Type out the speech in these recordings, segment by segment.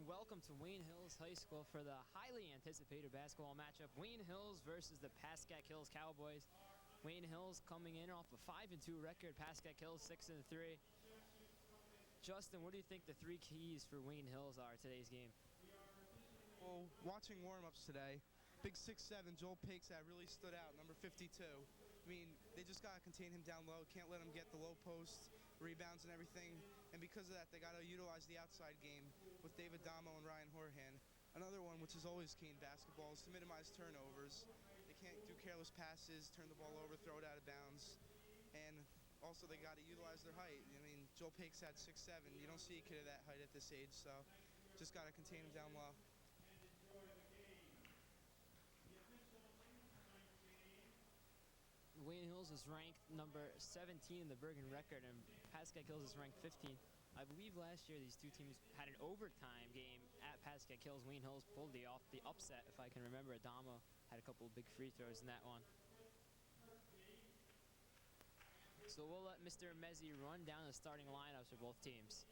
welcome to Wayne Hills High School for the highly anticipated basketball matchup, Wayne Hills versus the Pascack Hills Cowboys. Wayne Hills coming in off a 5-2 record, Pascack Hills 6-3. Justin, what do you think the three keys for Wayne Hills are today's game? Well, watching warm-ups today, big 6'7", Joel Pascack really stood out, number 52. I mean, they just got to contain him down low, can't let him get the low post, rebounds and everything, and because of that, they got to utilize the outside game with David Damo and Ryan Horhan. Another one, which is always key in basketball, is to minimize turnovers. They can't do careless passes, turn the ball over, throw it out of bounds, and also they got to utilize their height. I mean, Joel Pascack at 6'7", you don't see a kid of that height at this age, so just got to contain him down low. Wayne Hills is ranked number 17 in the Bergen record, and Pascack Hills is ranked 15. I believe last year these two teams had an overtime game at Pascack Hills. Wayne Hills pulled off the upset, if I can remember. Adamo had a couple of big free throws in that one. So we'll let Mr. Mezzi run down the starting lineups for both teams.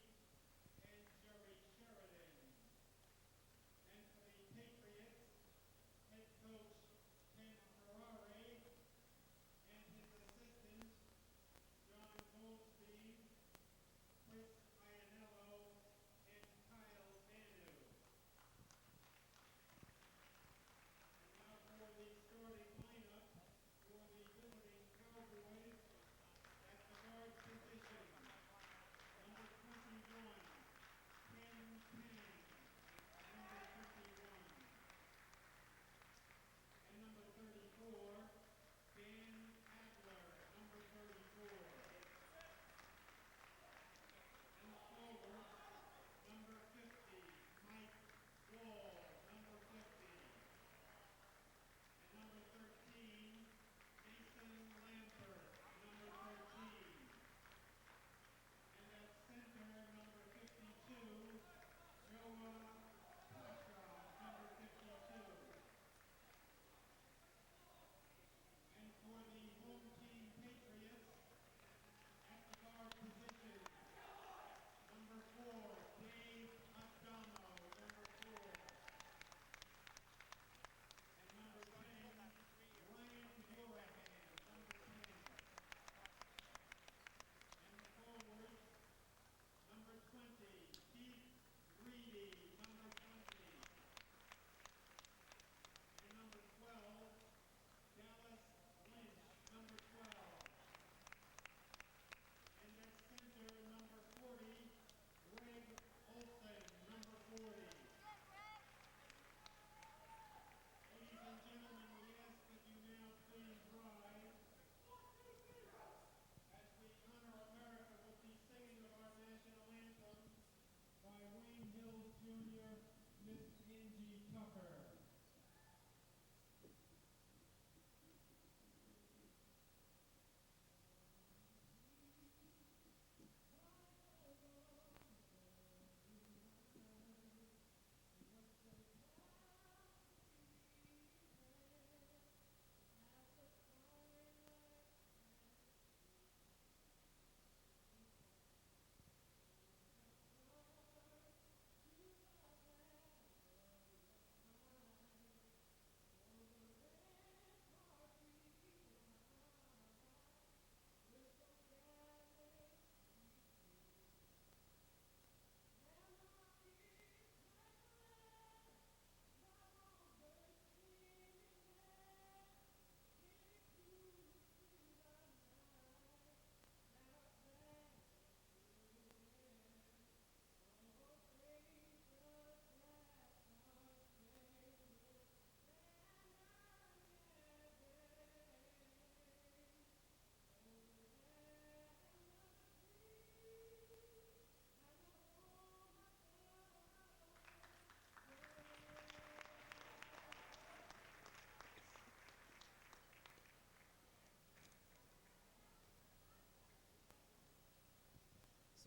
Greg Olsen, number 40. Ladies and gentlemen, we ask that you now please rise as we honor America with the singing of our national anthem by Wayne Hills Jr., Miss Angie Tucker.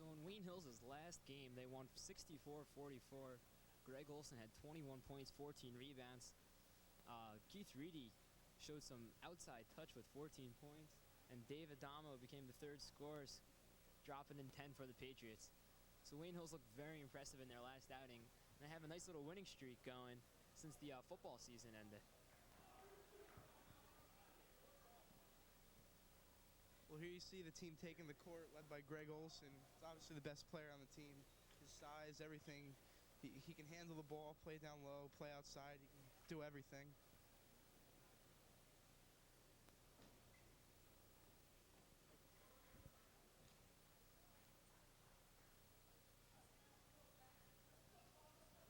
So in Wayne Hills' last game, they won 64-44. Greg Olsen had 21 points, 14 rebounds. Keith Reedy showed some outside touch with 14 points. And Dave Adamo became the third scorer, dropping in 10 for the Patriots. So Wayne Hills looked very impressive in their last outing. They have a nice little winning streak going since the football season ended. Well, here you see the team taking the court, led by Greg Olsen. He's obviously the best player on the team. His size, everything. He can handle the ball, play down low, play outside. He can do everything.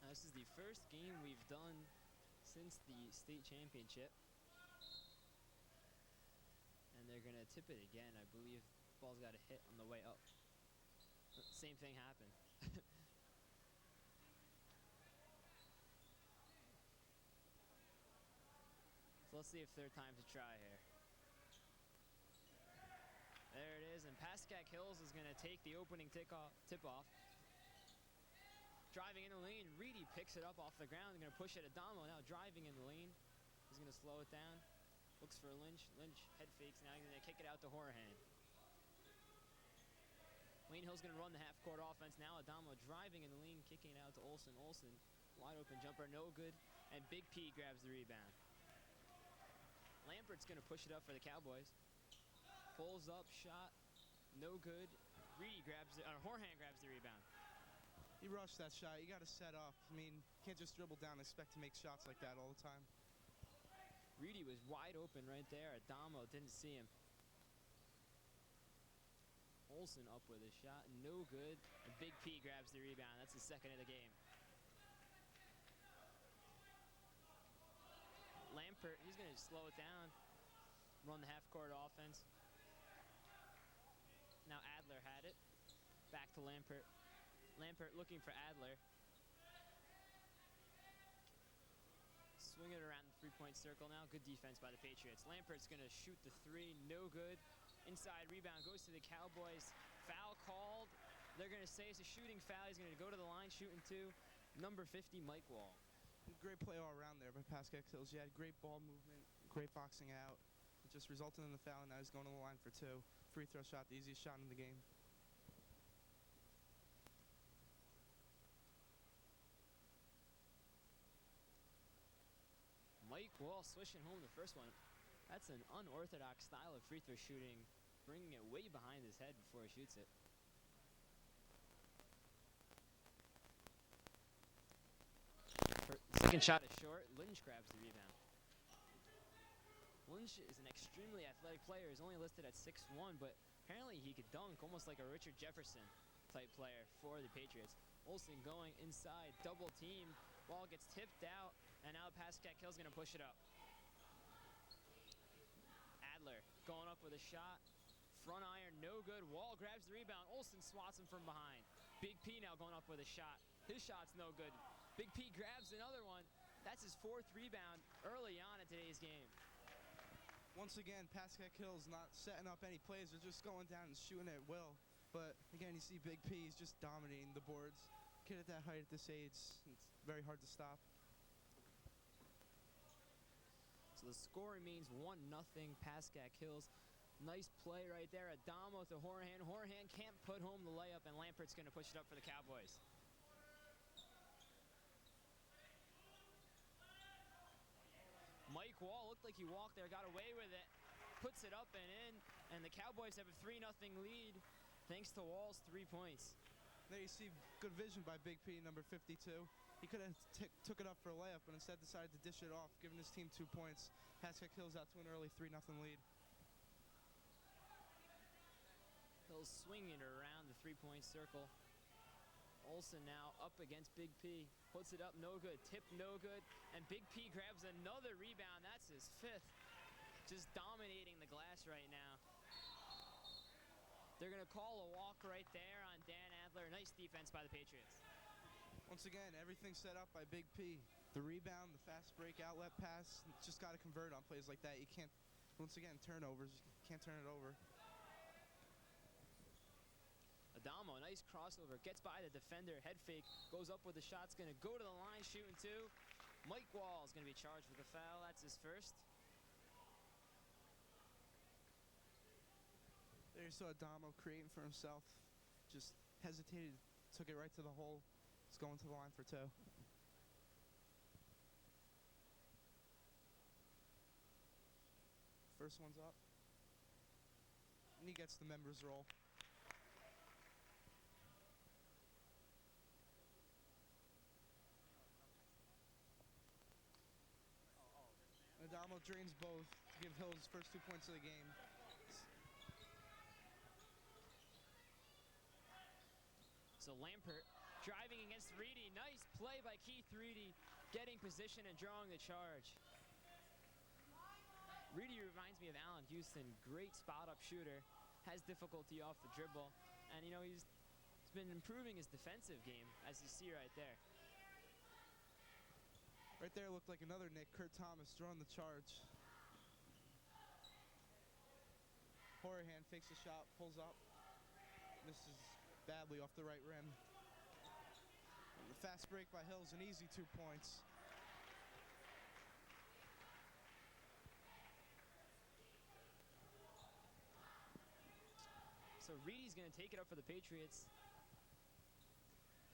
Now, this is the first game we've done since the state championship. And they're going to tip it again. I believe the ball's got a hit on the way up. Same thing happened. So let's see if third time's a try here. There it is, and Pascack Hills is going to take the opening tip-off. Driving in the lane, Reedy picks it up off the ground. They're going to push it. Adamo now driving in the lane. He's going to slow it down. Looks for Lynch. Lynch head fakes. Now he's going to kick it out to Horahan. Wayne Hill's going to run the half-court offense now. Adamo driving in the lane, kicking it out to Olsen. Olsen, wide open jumper, no good. And Big P grabs the rebound. Lampert's going to push it up for the Cowboys. Pulls up, shot, no good. Reedy grabs it, Horahan grabs the rebound. He rushed that shot. You got to set up. I mean, can't just dribble down and expect to make shots like that all the time. Reedy was wide open right there. Adamo didn't see him. Olsen up with a shot, no good. And Big P grabs the rebound. That's the second of the game. Lampert, he's going to slow it down, run the half-court offense. Now Adler had it. Back to Lampert. Lampert looking for Adler. Swing it around the three-point circle now. Good defense by the Patriots. Lampert's going to shoot the three. No good. Inside rebound goes to the Cowboys. Foul called. They're going to say it's a shooting foul. He's going to go to the line shooting two. Number 50, Mike Wall. Great play all around there by Pascack Hills. He had great ball movement, great boxing out. It just resulted in the foul, and now he's going to the line for two. Free throw shot, the easiest shot in the game. Mike Wall swishing home the first one. That's an unorthodox style of free throw shooting, bringing it way behind his head before he shoots it. Second shot is short. Lynch grabs the rebound. Lynch is an extremely athletic player. He's only listed at 6'1", but apparently he could dunk, almost like a Richard Jefferson type player for the Patriots. Olsen going inside, double team. Ball gets tipped out, and now Pascack Hill's going to push it up. Adler going up with a shot. Front iron, no good. Wall grabs the rebound. Olsen swats him from behind. Big P now going up with a shot. His shot's no good. Big P grabs another one. That's his fourth rebound early on in today's game. Once again, Pascack Hills not setting up any plays. They're just going down and shooting at will. But again, you see Big P is just dominating the boards. Kid at that height at this age, it's very hard to stop. So the score remains 1-0 Pascack Hills. Nice play right there. Adamo to Horahan. Horahan can't put home the layup, and Lampert's going to push it up for the Cowboys. Mike Wall looked like he walked there, got away with it, puts it up and in, and the Cowboys have a 3-0 lead thanks to Wall's 3 points. There you see good vision by Big P, number 52. He could have took it up for a layup, but instead decided to dish it off, giving his team 2 points. Pascack Hills out to an early 3-0 lead. Hills swinging it around the three-point circle. Olsen now up against Big P. Puts it up, no good. Tip, no good. And Big P grabs another rebound. That's his fifth. Just dominating the glass right now. They're going to call a walk right there on Dan Adler. Nice defense by the Patriots. Once again, everything set up by Big P. The rebound, the fast break outlet pass, just got to convert on plays like that. You can't, once again, turnovers. You can't turn it over. Adamo, nice crossover, gets by the defender, head fake, goes up with the shot's going to go to the line, shooting two. Mike Wall is going to be charged with a foul. That's his first. There you saw Adamo creating for himself. Just hesitated, took it right to the hole. He's going to the line for 2. First one's up. And he gets the members roll. Adamo drains both to give Hills his first 2 points of the game. So Lampert driving against Reedy. Nice play by Keith Reedy, getting position and drawing the charge. Reedy reminds me of Allen Houston. Great spot-up shooter. Has difficulty off the dribble. And, you know, he's been improving his defensive game, as you see right there. Right there looked like another Nick. Kurt Thomas drawing the charge. Horahan fakes a shot, pulls up. Misses badly off the right rim. And the fast break by Hills, an easy 2 points. So Reedy's going to take it up for the Patriots.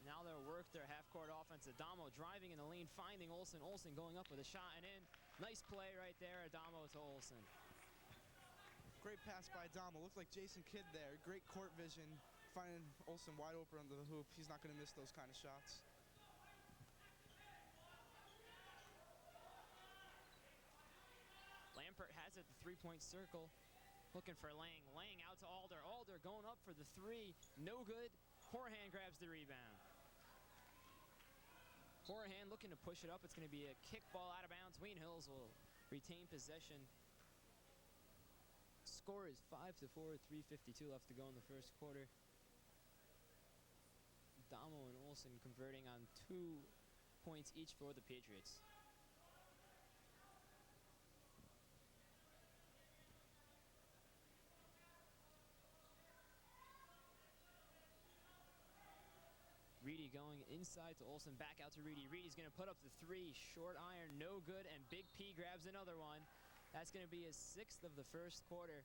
Now they'll work their half-court offense. Adamo driving in the lane, finding Olsen. Olsen going up with a shot and in. Nice play right there, Adamo to Olsen. Great pass by Adamo. Looked like Jason Kidd there. Great court vision. Finding Olsen wide open under the hoop. He's not going to miss those kind of shots. Lampert has it, the three-point circle. Looking for Lang. Lang out to Alder. Alder going up for the 3. No good. Horahan grabs the rebound. Horahan looking to push it up. It's going to be a kick ball out of bounds. Wayne Hills will retain possession. Score is 5-4, 3:52 left to go in the first quarter. Damo and Olsen converting on 2 points each for the Patriots. Reedy going inside to Olsen, back out to Reedy. Reedy's going to put up the 3, short iron, no good, and Big P grabs another one. That's going to be his 6th of the first quarter.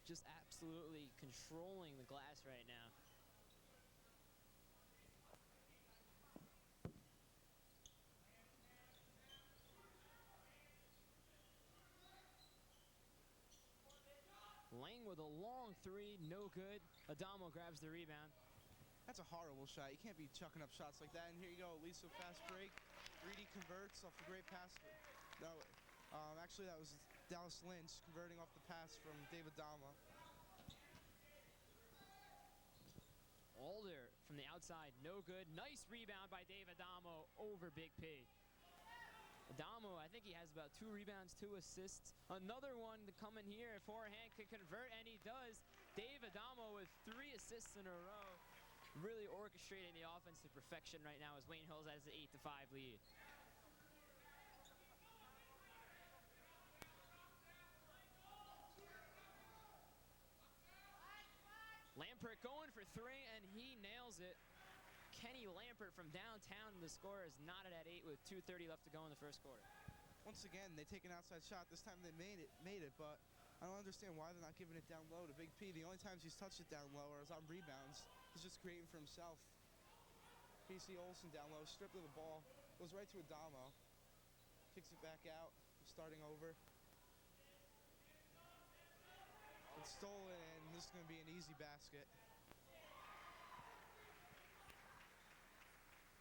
Just absolutely controlling the glass right now. Lang with a long 3, no good. Adamo grabs the rebound. That's a horrible shot. You can't be chucking up shots like that. And here you go, Lisa fast break. Reedy converts off the great pass. No, actually that was Dallas Lynch converting off the pass from David Dama. Alder from the outside, no good. Nice rebound by Dave Adamo over Big P. Adamo, I think he has about 2 rebounds, 2 assists. Another one to come in here if Horahan could convert, and he does. Dave Adamo with 3 assists in a row. Really orchestrating the offense to perfection right now as Wayne Hills has an 8-5 lead. Lampert going for 3, and he nails it. Kenny Lampert from downtown. The score is knotted at 8 with 2:30 left to go in the first quarter. Once again, they take an outside shot. This time they made it, but I don't understand why they're not giving it down low to Big P. The only times he's touched it down low is on rebounds. He's just creating for himself. PC Olsen down low, stripped of the ball, goes right to Adamo. Kicks it back out, starting over. It's stolen, and this is going to be an easy basket.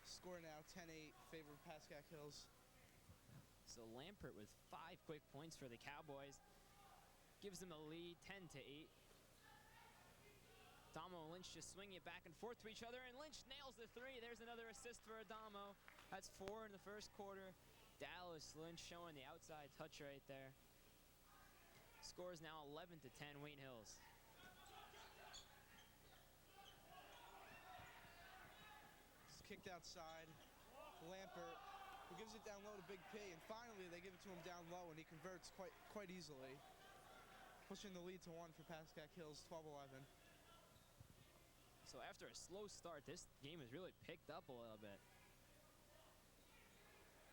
Score now 10-8, favor of Pascack Hills. So Lampert with 5 quick points for the Cowboys. Gives them a lead, 10-8. Adamo and Lynch just swinging it back and forth to each other, and Lynch nails the 3. There's another assist for Adamo. That's 4 in the first quarter. Dallas Lynch showing the outside touch right there. Score is now 11-10, Wayne Hills. It's kicked outside. Lampert, who gives it down low to Big P, and finally they give it to him down low, and he converts quite easily. Pushing the lead to 1 for Pascack Hills, 12-11. So after a slow start, this game has really picked up a little bit.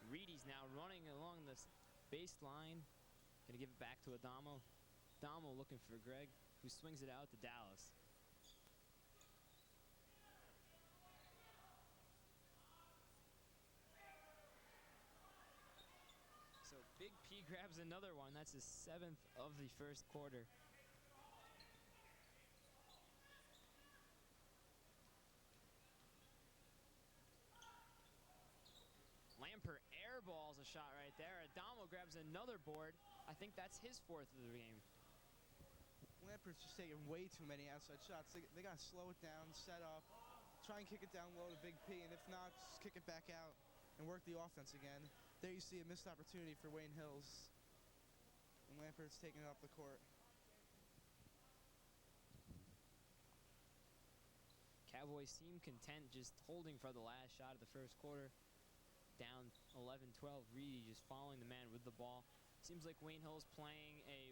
Reedy's now running along this baseline. Gonna give it back to Adamo. Adamo looking for Greg, who swings it out to Dallas. Big P grabs another one. That's his 7th of the first quarter. Lampert airballs a shot right there. Adamo grabs another board. I think that's his 4th of the game. Lampert's just taking way too many outside shots. They got to slow it down, set up, try and kick it down low to Big P, and if not, just kick it back out and work the offense again. There you see a missed opportunity for Wayne Hills. And Lampert's taking it up the court. Cowboys seem content just holding for the last shot of the first quarter. Down 11-12, Reedy just following the man with the ball. Seems like Wayne Hill's playing a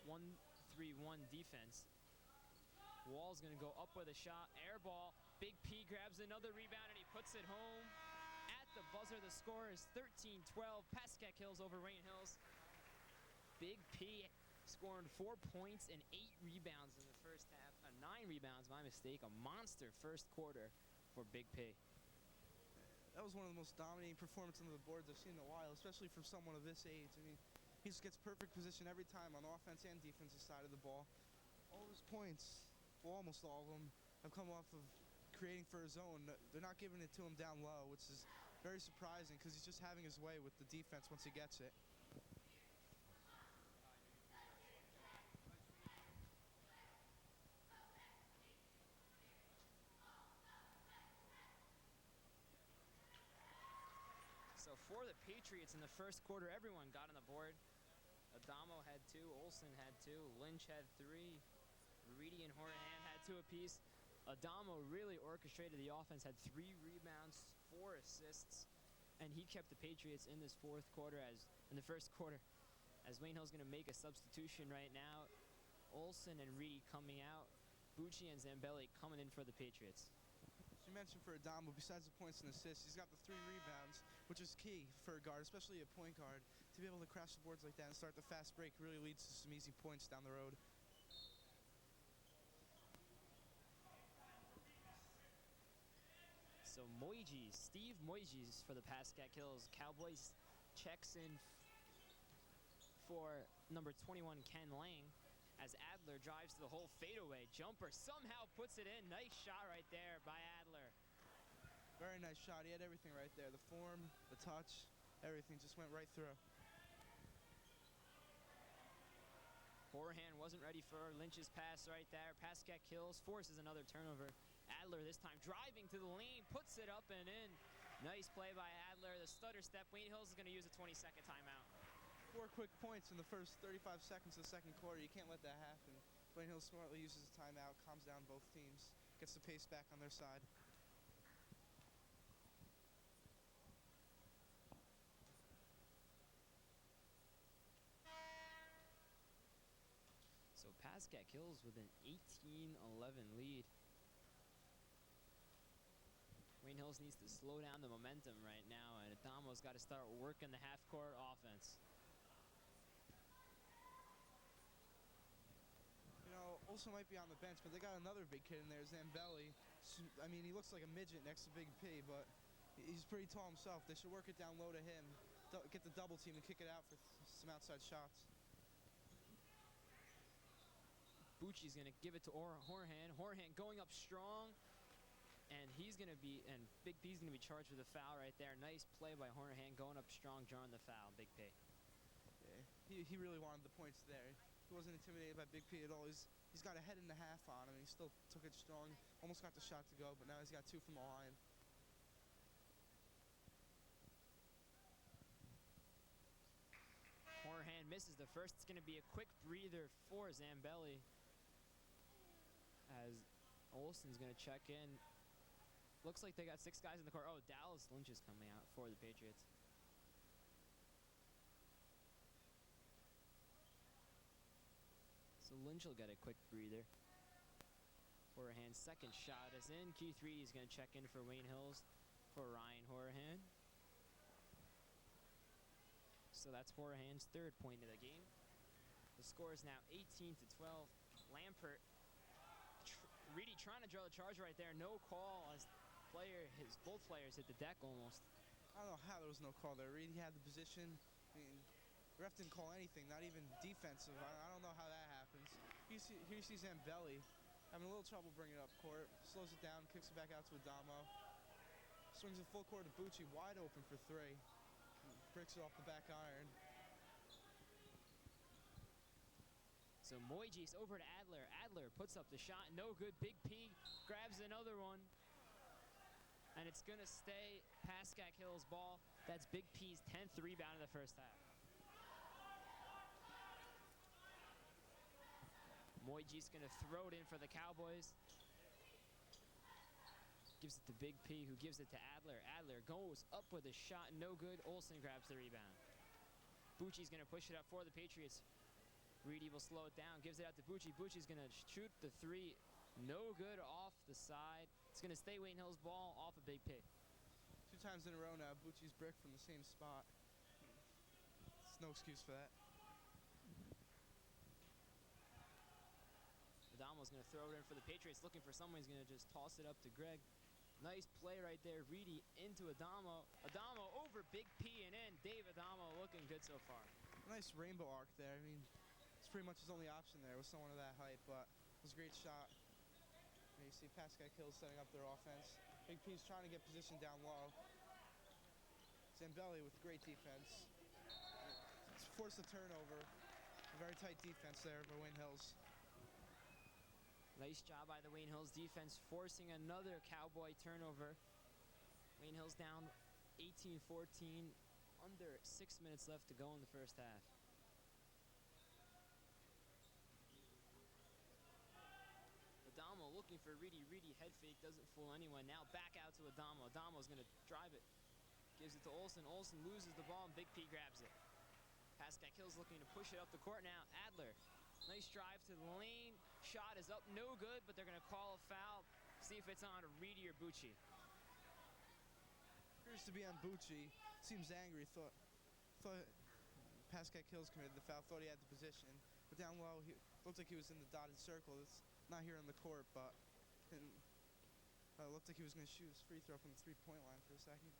1-3-1 defense. Wall's gonna go up with a shot, air ball. Big P grabs another rebound and he puts it home. At the buzzer, the score is 13-12. Pascack Hills over Wayne Hills. Big P scoring 4 points and 8 rebounds in the first half. 9 rebounds, my mistake. A monster first quarter for Big P. That was one of the most dominating performances on the boards I've seen in a while, especially from someone of this age. I mean, he just gets perfect position every time on offense and defensive side of the ball. All of his points, well, almost all of them, have come off of creating for his own. They're not giving it to him down low, which is very surprising because he's just having his way with the defense once he gets it. So for the Patriots in the first quarter, everyone got on the board. Adamo had 2, Olsen had 2, Lynch had 3, Reedy and Horahan had 2 apiece. Adamo really orchestrated the offense, had 3 rebounds, 4 assists, and he kept the Patriots in this fourth quarter in the first quarter. As Wayne Hill's gonna make a substitution right now. Olsen and Reedy coming out. Bucci and Zambelli coming in for the Patriots. As you mentioned for Adamo, besides the points and assists, he's got the 3 rebounds, which is key for a guard, especially a point guard. To be able to crash the boards like that and start the fast break really leads to some easy points down the road. So Steve Moiges for the Pascack Hills Cowboys checks in for number 21, Ken Lang, as Adler drives to the hole, fadeaway jumper, somehow puts it in. Nice shot right there by Adler. Very nice shot. He had everything right there. The form, the touch, everything just went right through. Horahan wasn't ready for Lynch's pass right there. Pascack Hills forces another turnover. Adler this time driving to the lane, puts it up and in. Nice play by Adler. The stutter step. Wayne Hills is going to use a 20-second timeout. 4 quick points in the first 35 seconds of the second quarter. You can't let that happen. Wayne Hills smartly uses a timeout, calms down both teams, gets the pace back on their side. So Pascack Hills with an 18-11 lead. Wayne Hills needs to slow down the momentum right now, and Adamo's got to start working the half-court offense. You know, Olsen might be on the bench, but they got another big kid in there, Zambelli. I mean, he looks like a midget next to Big P, but he's pretty tall himself. They should work it down low to him, get the double team and kick it out for some outside shots. Bucci's going to give it to Horahan. Horahan going up strong. And Big P's going to be charged with a foul right there. Nice play by Horahan, going up strong, drawing the foul. Big P. Yeah, he really wanted the points there. He wasn't intimidated by Big P at all. He's got a head and a half on him. He still took it strong. Almost got the shot to go, but now he's got 2 from the line. Horahan misses the first. It's going to be a quick breather for Zambelli, as Olsen's going to check in. Looks like they got 6 guys in the court. Oh, Dallas Lynch is coming out for the Patriots. So Lynch will get a quick breather. Horahan's second shot is in. Keith Reedy is going to check in for Wayne Hills for Ryan Horahan. So that's Horahan's 3rd point of the game. The score is now 18-12. Lampert, Reedy trying to draw the charge right there. No call as both players hit the deck almost. I don't know how there was no call there. Reedy had the position. I mean, ref didn't call anything, not even defensive. I don't know how that happens. Here you see Zambelli having a little trouble bringing it up court. Slows it down, kicks it back out to Adamo. Swings it full court to Bucci, wide open for three. Bricks it off the back iron. So Moises over to Adler. Adler puts up the shot, no good. Big P grabs another one. And it's gonna stay Pascack Hill's ball. That's Big P's 10th rebound in the first half. Moises gonna throw it in for the Cowboys. Gives it to Big P, who gives it to Adler. Adler goes up with a shot, no good. Olsen grabs the rebound. Bucci's gonna push it up for the Patriots. Reedy will slow it down, gives it out to Bucci. Bucci's gonna shoot the three, no good, off the side. It's gonna stay Wayne Hill's ball off of Big P. 2 times in a row now, Bucci's brick from the same spot. There's no excuse for that. Adamo's gonna throw it in for the Patriots, looking for someone. He's gonna just toss it up to Greg. Nice play right there. Reedy into Adamo. Adamo over Big P and in. Dave Adamo looking good so far. Nice rainbow arc there. I mean, it's pretty much his only option there with someone of that height, but it was a great shot. And you see Pascack Hills setting up their offense. Big P's trying to get position down low. Zambelli with great defense. It's forced a turnover. A very tight defense there by Wayne Hills. Nice job by the Wayne Hills defense, forcing another Cowboy turnover. Wayne Hills down 18-14, under 6 minutes left to go in the first half. Adamo looking for Reedy. Reedy head fake, doesn't fool anyone. Now back out to Adamo. Adamo's gonna drive it. Gives it to Olsen. Olsen loses the ball and Big P grabs it. Pascack Hill's looking to push it up the court now. Adler. Nice drive to the lane. Shot is up, no good, but they're going to call a foul. See if it's on Reedy or Bucci. Appears to be on Bucci. Seems angry. Thought Pascack Hills committed the foul. Thought he had the position. But down low, he looked like he was in the dotted circle. It's not here on the court, but it looked like he was going to shoot his free throw from the three-point line for a second.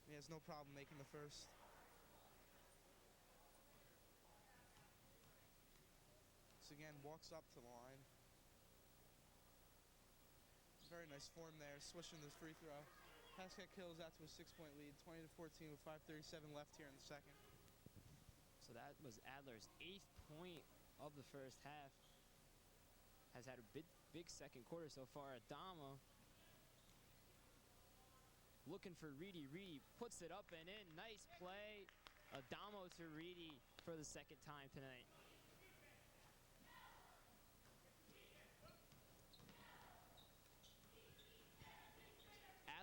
He has no problem making the first. Again, walks up to the line. Very nice form there, swishing the free throw. Pascack Hills out to a 6-point lead, 20-14 with 5:37 left here in the second. So that was Adler's 8th point of the first half. Has had a big second quarter so far. Adamo looking for Reedy. Reedy puts it up and in. Nice play. Adamo to Reedy for the second time tonight.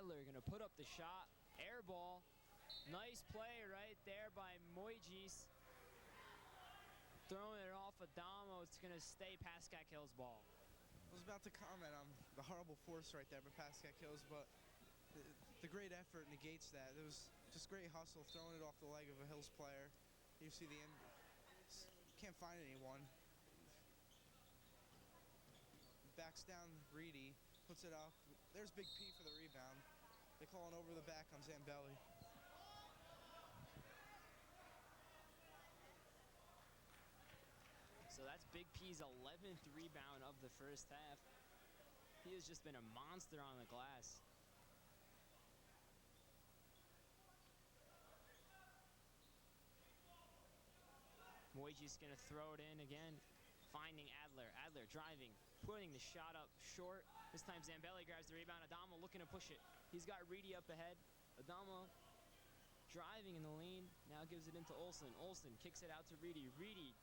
Adler gonna put up the shot, air ball. Nice play right there by Moises. Throwing it off Adamo. It's gonna stay Pascack Hill's ball. I was about to comment on the horrible force right there by Pascack Hills, but the great effort negates that. It was just great hustle, throwing it off the leg of a Hills player. You see the end. Can't find anyone. Backs down Reedy, puts it off. There's Big P for the rebound. They call it over the back on Zambelli. So that's Big P's 11th rebound of the first half. He has just been a monster on the glass. Moises gonna throw it in again, finding Adler. Adler driving, putting the shot up short. This time Zambelli grabs the rebound. Adamo looking to push it. He's got Reedy up ahead. Adamo driving in the lane, now gives it into Olsen. Olsen kicks it out to Reedy. Reedy,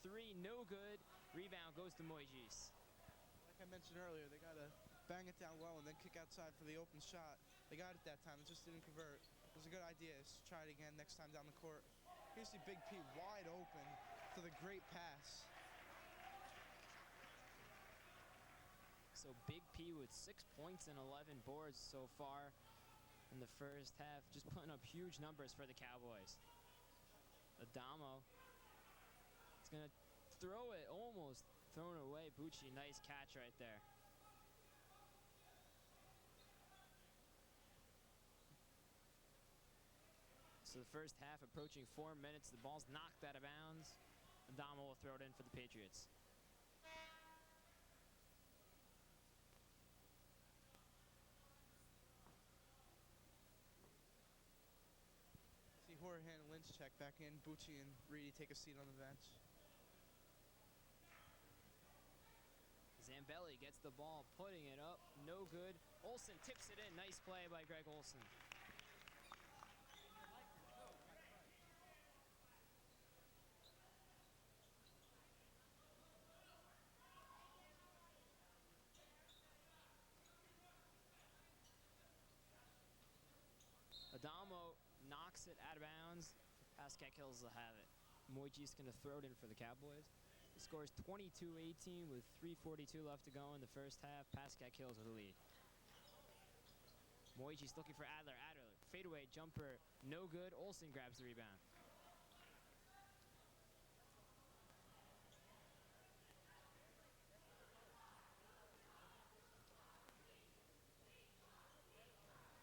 three, no good. Rebound goes to Moises. Like I mentioned earlier, they got to bang it down low and then kick outside for the open shot. They got it that time, it just didn't convert. It was a good idea. Let's try it again next time down the court. Here's the Big P wide open for the great pass. So Big P with 6 points and 11 boards so far in the first half, just putting up huge numbers for the Cowboys. Adamo is going to throw it, almost thrown away. Bucci, nice catch right there. So the first half approaching 4 minutes. The ball's knocked out of bounds. Adamo will throw it in for the Patriots. See Horahan and Lynch check back in. Bucci and Reedy take a seat on the bench. Zambelli gets the ball, putting it up, no good. Olsen tips it in. Nice play by Greg Olsen. Adamo knocks it out of bounds. Pascack Hills will have it. Moiji's going to throw it in for the Cowboys. The score is 22-18 with 3:42 left to go in the first half. Pascack Hills with the lead. Moiji's looking for Adler. Adler, fadeaway jumper, no good. Olsen grabs the rebound.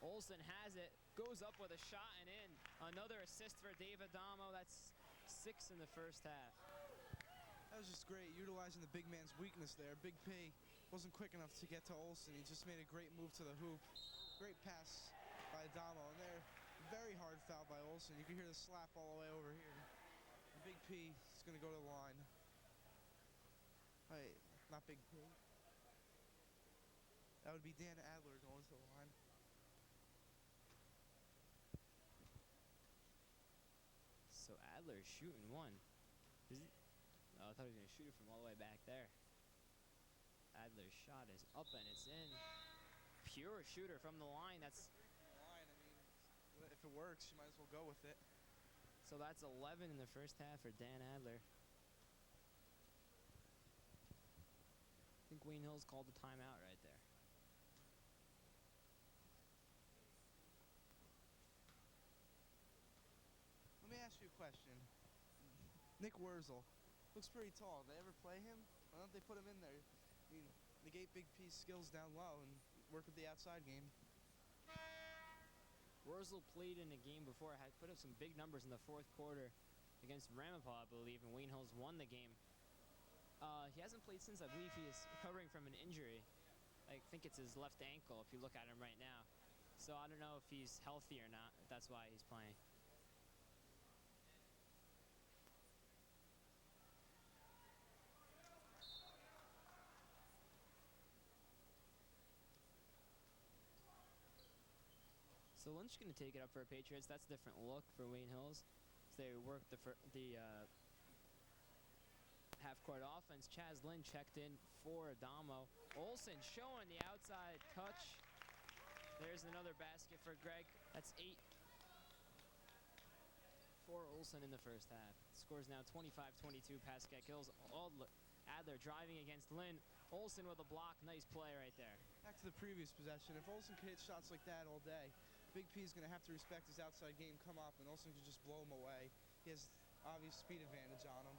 Olsen has it, goes up with a shot and in. Another assist for Dave Adamo. That's 6 in the first half. That was just great, utilizing the big man's weakness there. Big P wasn't quick enough to get to Olsen. He just made a great move to the hoop. Great pass by Adamo. And there, very hard foul by Olsen. You can hear the slap all the way over here. And Big P is going to go to the line. Wait, not Big P. That would be Dan Adler going to the line. So Adler shooting one. Oh, I thought he was going to shoot it from all the way back there. Adler's shot is up and it's in. Pure shooter from the line. That's Line, I mean, if it works, you might as well go with it. so that's 11 in the first half for Dan Adler. I think Wayne Hills called the timeout right there. Let me ask you a question. Nick Wurzel looks pretty tall. Did they ever play him? Why don't they put him in there? I mean, negate Big P's skills down low and work with the outside game. Wurzel played in a game before. Had put up some big numbers in the fourth quarter against Ramapaugh, I believe, and Wayne Hills won the game. He hasn't played since. I believe he is recovering from an injury. I think it's his left ankle if you look at him right now. So I don't know if he's healthy or not. That's why he's playing. So Lynch going to take it up for the Patriots. That's a different look for Wayne Hills. So they work the half-court offense. Chaz Lynn checked in for Adamo. Olsen showing the outside touch. There's another basket for Greg. That's 8 for Olsen in the first half. Scores now 25-22. Pascack Hills. Adler driving against Lynn. Olsen with a block. Nice play right there. Back to the previous possession. If Olsen could hit shots like that all day, Big P is going to have to respect his outside game, come up, and Olsen can just blow him away. He has obvious speed advantage on him.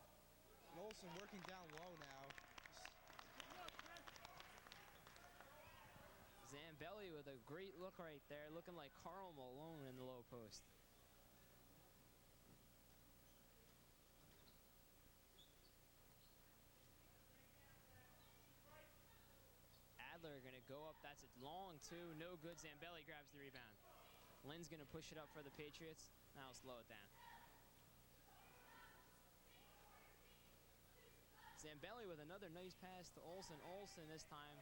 And Olsen working down low now. Zambelli with a great look right there, looking like Karl Malone in the low post. Adler going to go up. That's a long two. No good. Zambelli grabs the rebound. Lynn's going to push it up for the Patriots. Now slow it down. Zambelli with another nice pass to Olsen. Olsen this time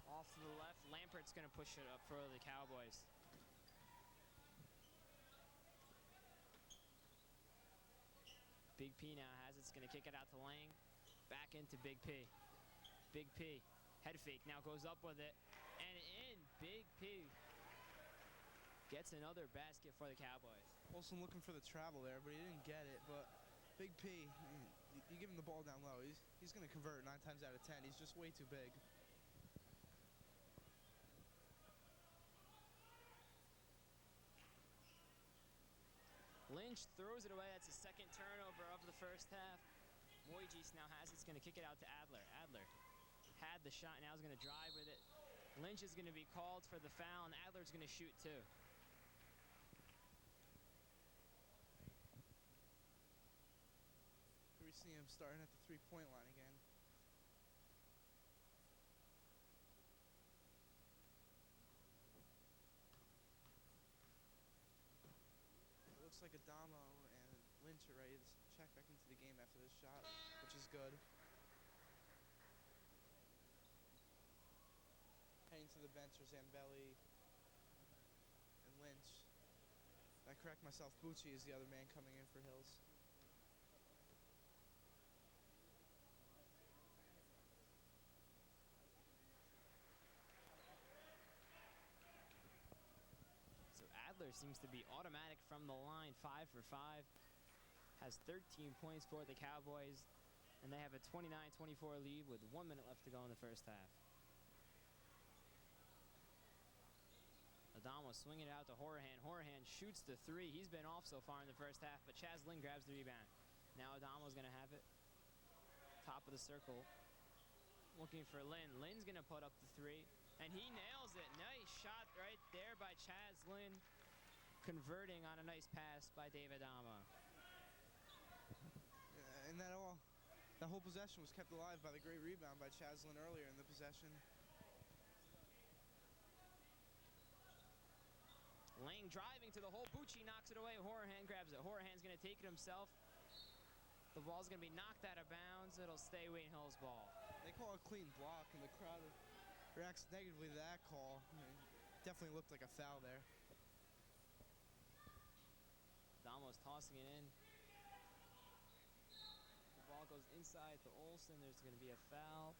off to the left. Lampert's going to push it up for the Cowboys. Big P now has it. It's going to kick it out to Lang. Back into Big P. Big P. Head fake. Now goes up with it. And in. Big P gets another basket for the Cowboys. Olsen looking for the travel there, but he didn't get it. But Big P, you give him the ball down low, he's going to convert 9 times out of 10. He's just way too big. Lynch throws it away. That's the second turnover of the first half. Moijes now has it. He's going to kick it out to Adler. Adler had the shot. Now he's going to drive with it. Lynch is going to be called for the foul, and Adler's going to shoot too. see him starting at the three-point line again. It looks like Adamo and Lynch are ready to check back into the game after this shot, which is good. Heading to the bench are Zambelli and Lynch. I correct myself, Bucci is the other man coming in for Hills. So Adler seems to be automatic from the line, 5 for 5. Has 13 points for the Cowboys, and they have a 29-24 lead with 1 minute left to go in the first half. Adamo swinging it out to Horahan. Horahan shoots the three. He's been off so far in the first half, but Chaz Lynn grabs the rebound. Now Adamo's going to have it. Top of the circle. Looking for Lynn. Lynn's going to put up the three, and he nails it. Nice shot right there by Chaz Lynn, converting on a nice pass by Dave Adamo. And that whole possession was kept alive by the great rebound by Chaz Lynn earlier in the possession. Lang driving to the hole. Bucci knocks it away. Horahan grabs it. Horahan's going to take it himself. The ball's going to be knocked out of bounds. It'll stay Wayne Hill's ball. They call it a clean block, and the crowd reacts negatively to that call. Definitely looked like a foul there. Damo's tossing it in. The ball goes inside to Olsen. There's going to be a foul.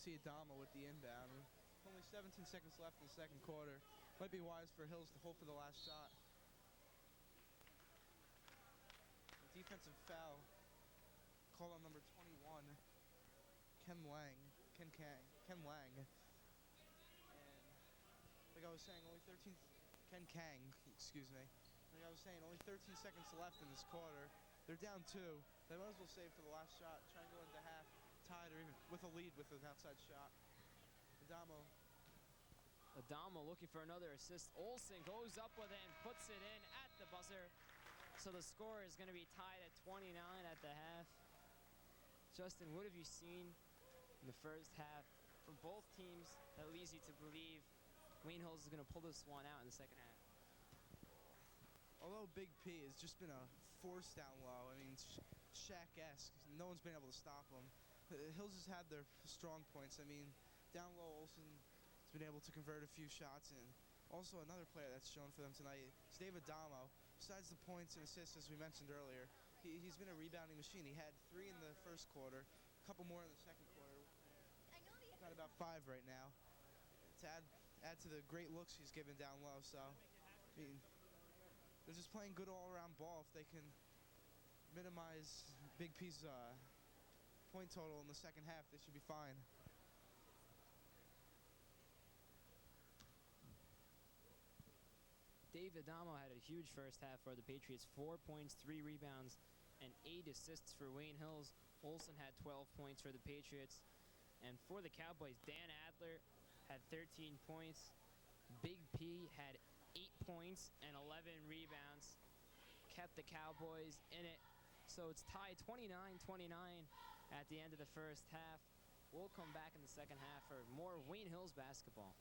See Adamo with the inbound. Only 17 seconds left in the second quarter. Might be wise for Hills to hold for the last shot. A defensive foul called on number 21, Ken Lang. And like I was saying, Ken Kang, excuse me. Like I was saying, only 13 seconds left in this quarter. They're down 2. They might as well save for the last shot. Try and go into half tied or even with a lead with an outside shot. Adamo looking for another assist. Olsen goes up with it and puts it in at the buzzer. So the score is going to be tied at 29 at the half. Justin, what have you seen in the first half from both teams that leads you to believe Wayne Hills is going to pull this one out in the second half? Although Big P has just been a force down low, I mean, Shaq-esque. No one's been able to stop him. Hills has had their strong points. I mean, down low, Olsen's been able to convert a few shots, and also another player that's shown for them tonight is Dave Adamo. Besides the points and assists, as we mentioned earlier, he's been a rebounding machine. He had 3 in the first quarter, a couple more in the second quarter. Got about 5 right now. To add to the great looks he's given down low. So, I mean, they're just playing good all-around ball. If they can minimize Big P's point total in the second half, they should be fine. Dave Adamo had a huge first half for the Patriots. 4 points, 3 rebounds, and 8 assists for Wayne Hills. Olsen had 12 points for the Patriots. And for the Cowboys, Dan Adler had 13 points. Big P had 8 points and 11 rebounds. Kept the Cowboys in it. So it's tied 29-29 at the end of the first half. We'll come back in the second half for more Wayne Hills basketball.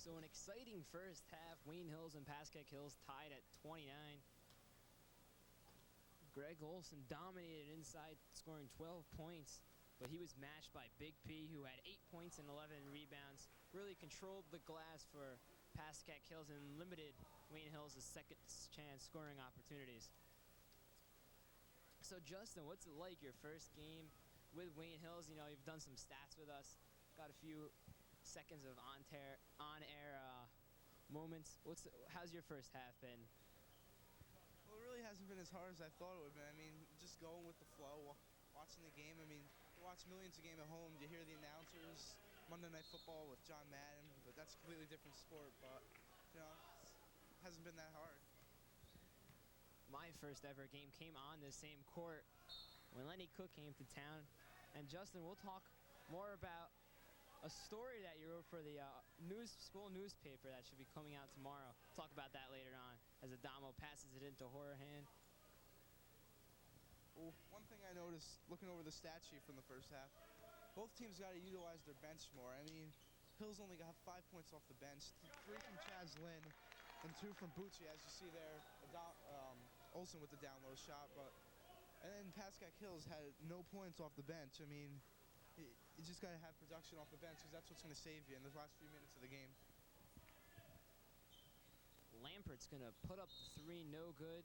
So an exciting first half. Wayne Hills and Pascack Hills tied at 29. Greg Olsen dominated inside, scoring 12 points, but he was matched by Big P, who had 8 points and 11 rebounds. Really controlled the glass for Pascack Hills and limited Wayne Hills' second chance scoring opportunities. So Justin, what's it like your first game with Wayne Hills? You know, you've done some stats with us, got a few seconds of on-air moments. How's your first half been? Well, Well, it really hasn't been as hard as I thought it would be. I mean, just going with the flow, watching the game. I mean, you watch millions of games at home. You hear the announcers, Monday Night Football with John Madden, but that's a completely different sport. But, it hasn't been that hard. My first ever game came on this same court when Lenny Cook came to town. And Justin, we'll talk more about a story that you wrote for the school newspaper that should be coming out tomorrow. Talk about that later on as Adamo passes it into Horahan. Well, one thing I noticed looking over the stat sheet from the first half, both teams got to utilize their bench more. I mean, Hills only got 5 points off the bench, 3 from Chaz Lynn and 2 from Bucci, as you see there. Olsen with the down low shot, and then Pascack Hills had no points off the bench. I mean, you just got to have production off the bench because that's what's going to save you in the last few minutes of the game. Lampert's going to put up the 3, no good.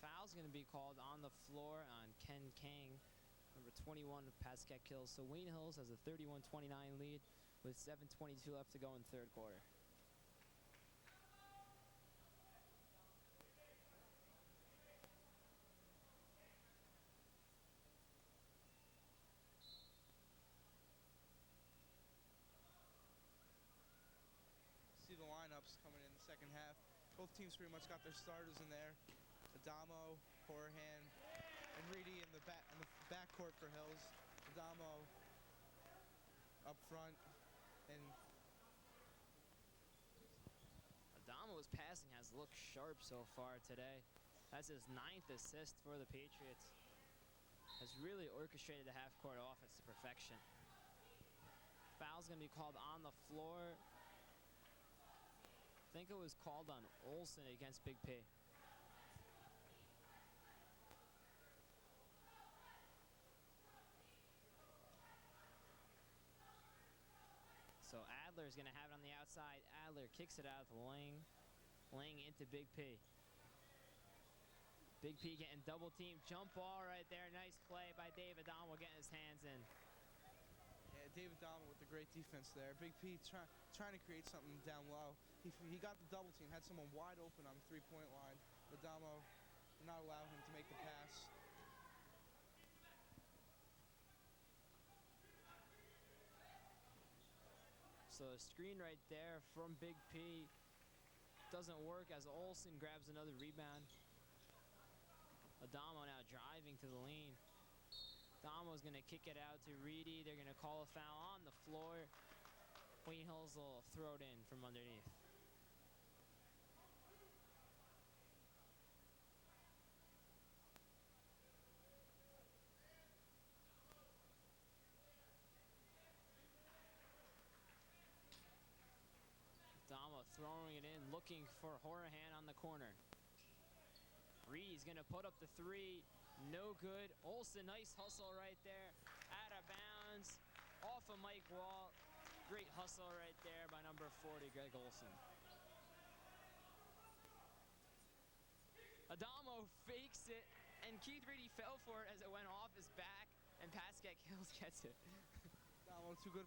Foul's going to be called on the floor on Ken Kang, number 21 of Pascack Hills. So Wayne Hills has a 31-29 lead with 7:22 left to go in third quarter. See the lineups coming in the second half. Both teams pretty much got their starters in there. Adamo, Horahan, and Reedy in the backcourt for Hills. Adamo up front, and Adamo's passing has looked sharp so far today. That's his 9th assist for the Patriots. Has really orchestrated the half-court offense to perfection. Foul's going to be called on the floor. I think it was called on Olsen against Big P. So Adler's going to have it on the outside. Adler kicks it out to Lang. Lang into Big P. Big P getting double teamed. Jump ball right there. Nice play by Dave Adamo getting his hands in. Yeah, David Adamo with the great defense there. Big P trying to create something down low. He got the double team, had someone wide open on the three-point line. Adamo did not allow him to make the pass. So a screen right there from Big P doesn't work as Olsen grabs another rebound. Adamo now driving to the lane. Adamo's going to kick it out to Reedy. They're going to call a foul on the floor. Wayne Hills will throw it in from underneath. Adamo throwing it in, looking for Horahan on the corner. Reedy's going to put up the 3. No good. Olsen, nice hustle right there. Out of bounds. Off of Mike Wall. Great hustle right there by number 40, Greg Olsen. Adamo fakes it, and Keith Reedy fell for it as it went off his back, and Pascack Hills gets it. Adamo too good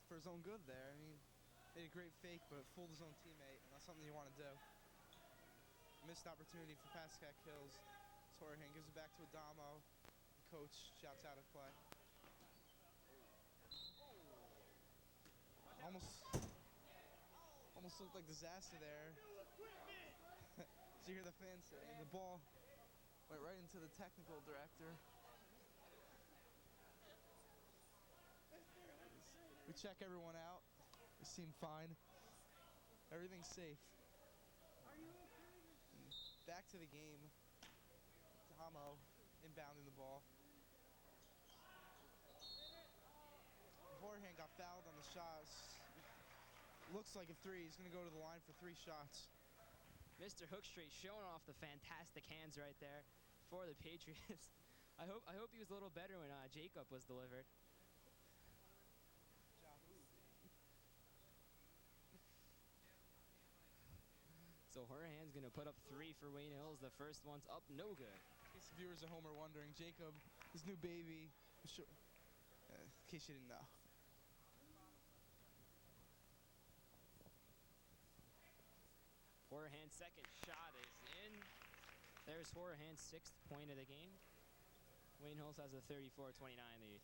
for his own good there. I mean, made a great fake, but fooled his own teammate, and that's something you want to do. Missed opportunity for Pascack Hills. Horahan gives it back to Adamo. The coach shouts out of play. Almost looked like disaster there. So you hear the fans say, the ball went right into the technical director. We check everyone out. They seem fine. Everything's safe. Back to the game. Adamo inbounding the ball. Horahan got fouled on the shots. Looks like a 3. He's going to go to the line for 3 shots. Mr. Hookstreet showing off the fantastic hands right there for the Patriots. I hope he was a little better when Jacob was delivered. So Horahan's going to put up 3 for Wayne Hills. The first one's up, no good. In case the viewers at home are wondering, Jacob, his new baby, in case you didn't know. Horahan's second shot is in. There's Horahan's 6th point of the game. Wayne Hills has a 34-29 lead.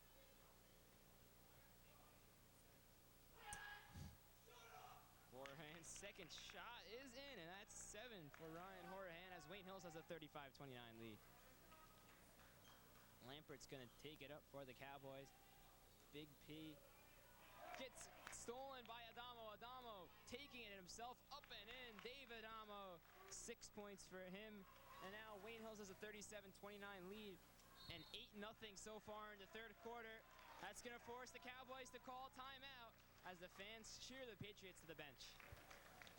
Horahan's second shot is in, and that's 7 for Ryan Horahan as Wayne Hills has a 35-29 lead. Lampert's going to take it up for the Cowboys. Big P gets stolen by Adamo. Adamo taking it himself up and in. David Adamo, 6 points for him. And now Wayne Hills has a 37-29 lead and 8-0 so far in the third quarter. That's going to force the Cowboys to call timeout as the fans cheer the Patriots to the bench.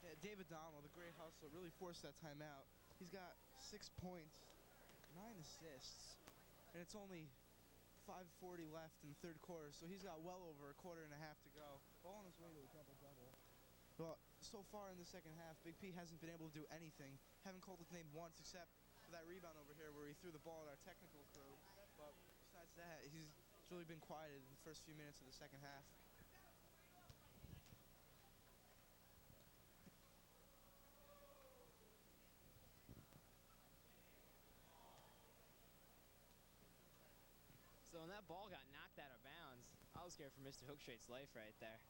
Yeah, David Adamo, the great hustler, really forced that timeout. He's got 6 points, 9 assists, and it's only 5:40 left in the third quarter, so he's got well over a quarter and a half to go. All on his way to a double-double. Well, so far in the second half, Big P hasn't been able to do anything. Haven't called his name once except for that rebound over here where he threw the ball at our technical crew. But besides that, he's really been quiet in the first few minutes of the second half. So when that ball got knocked out of bounds, I was scared for Mr. Hookstraight's life right there.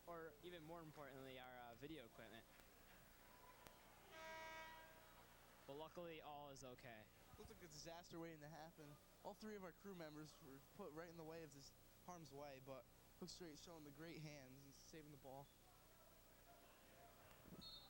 Or even more importantly, our video equipment. But luckily, all is okay. Looked like a disaster waiting to happen. All 3 of our crew members were put right in the way of this harm's way, but Hookstraight showing the great hands and saving the ball.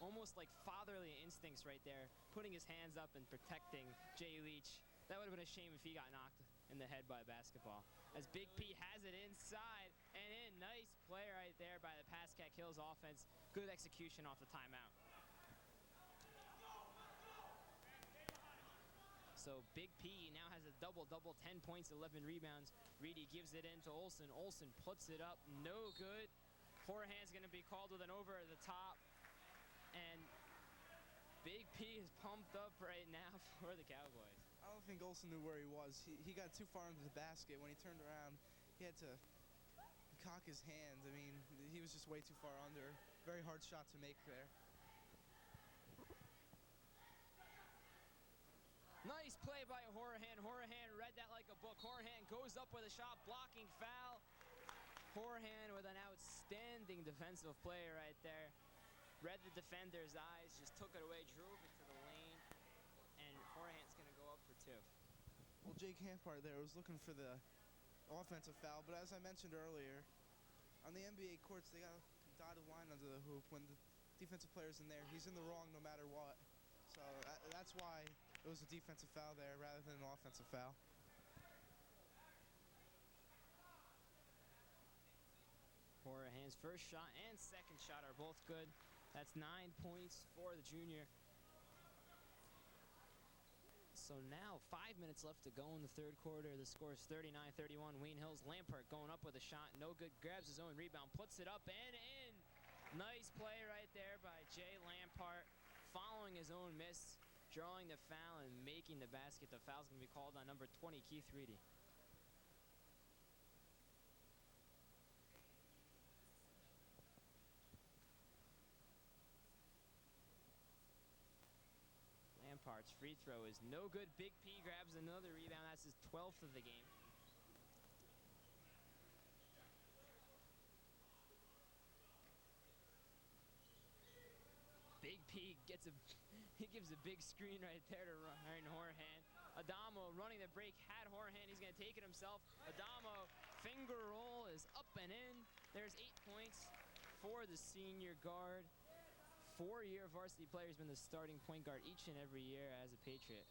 Almost like fatherly instincts right there, putting his hands up and protecting Jay Leach. That would have been a shame if he got knocked in the head by a basketball. As Big P has it inside and in. Nice play right there by the Pascack Hills offense. Good execution off the timeout. So Big P now has a double-double, 10 points, 11 rebounds. Reedy gives it in to Olsen. Olsen puts it up, no good. Horahan's going to be called with an over at the top. And Big P is pumped up right now for the Cowboys. I don't think Olsen knew where he was. He got too far into the basket. When he turned around, he had to cock his hands. I mean, he was just way too far under. Very hard shot to make there. Nice play by Horahan. Horahan read that like a book. Horahan goes up with a shot, blocking foul. Horahan with an outstanding defensive play right there. Read the defender's eyes, just took it away, drove it to the lane, and Horahan's going to go up for 2. Well, Jake Hampart there was looking for the offensive foul, but as I mentioned earlier, on the NBA courts, they got a dotted line under the hoop. When the defensive player's in there, he's in the wrong no matter what. So that's why it was a defensive foul there rather than an offensive foul. Horahan's first shot and second shot are both good. That's 9 points for the junior. So now 5 minutes left to go in the third quarter. The score is 39-31. Wayne Hills. Lampert going up with a shot. No good. Grabs his own rebound. Puts it up and in. Nice play right there by Jay Lampart. Following his own miss. Drawing the foul and making the basket. The foul's going to be called on number 20, Keith Reedy. Lampart's free throw is no good. Big P grabs another rebound. That's his 12th of the game. Big P gives a big screen right there to Ryan Horahan. Adamo running the break, had Horahan. He's going to take it himself. Adamo, finger roll is up and in. There's 8 points for the senior guard. 4-year varsity player has been the starting point guard each and every year as a Patriot.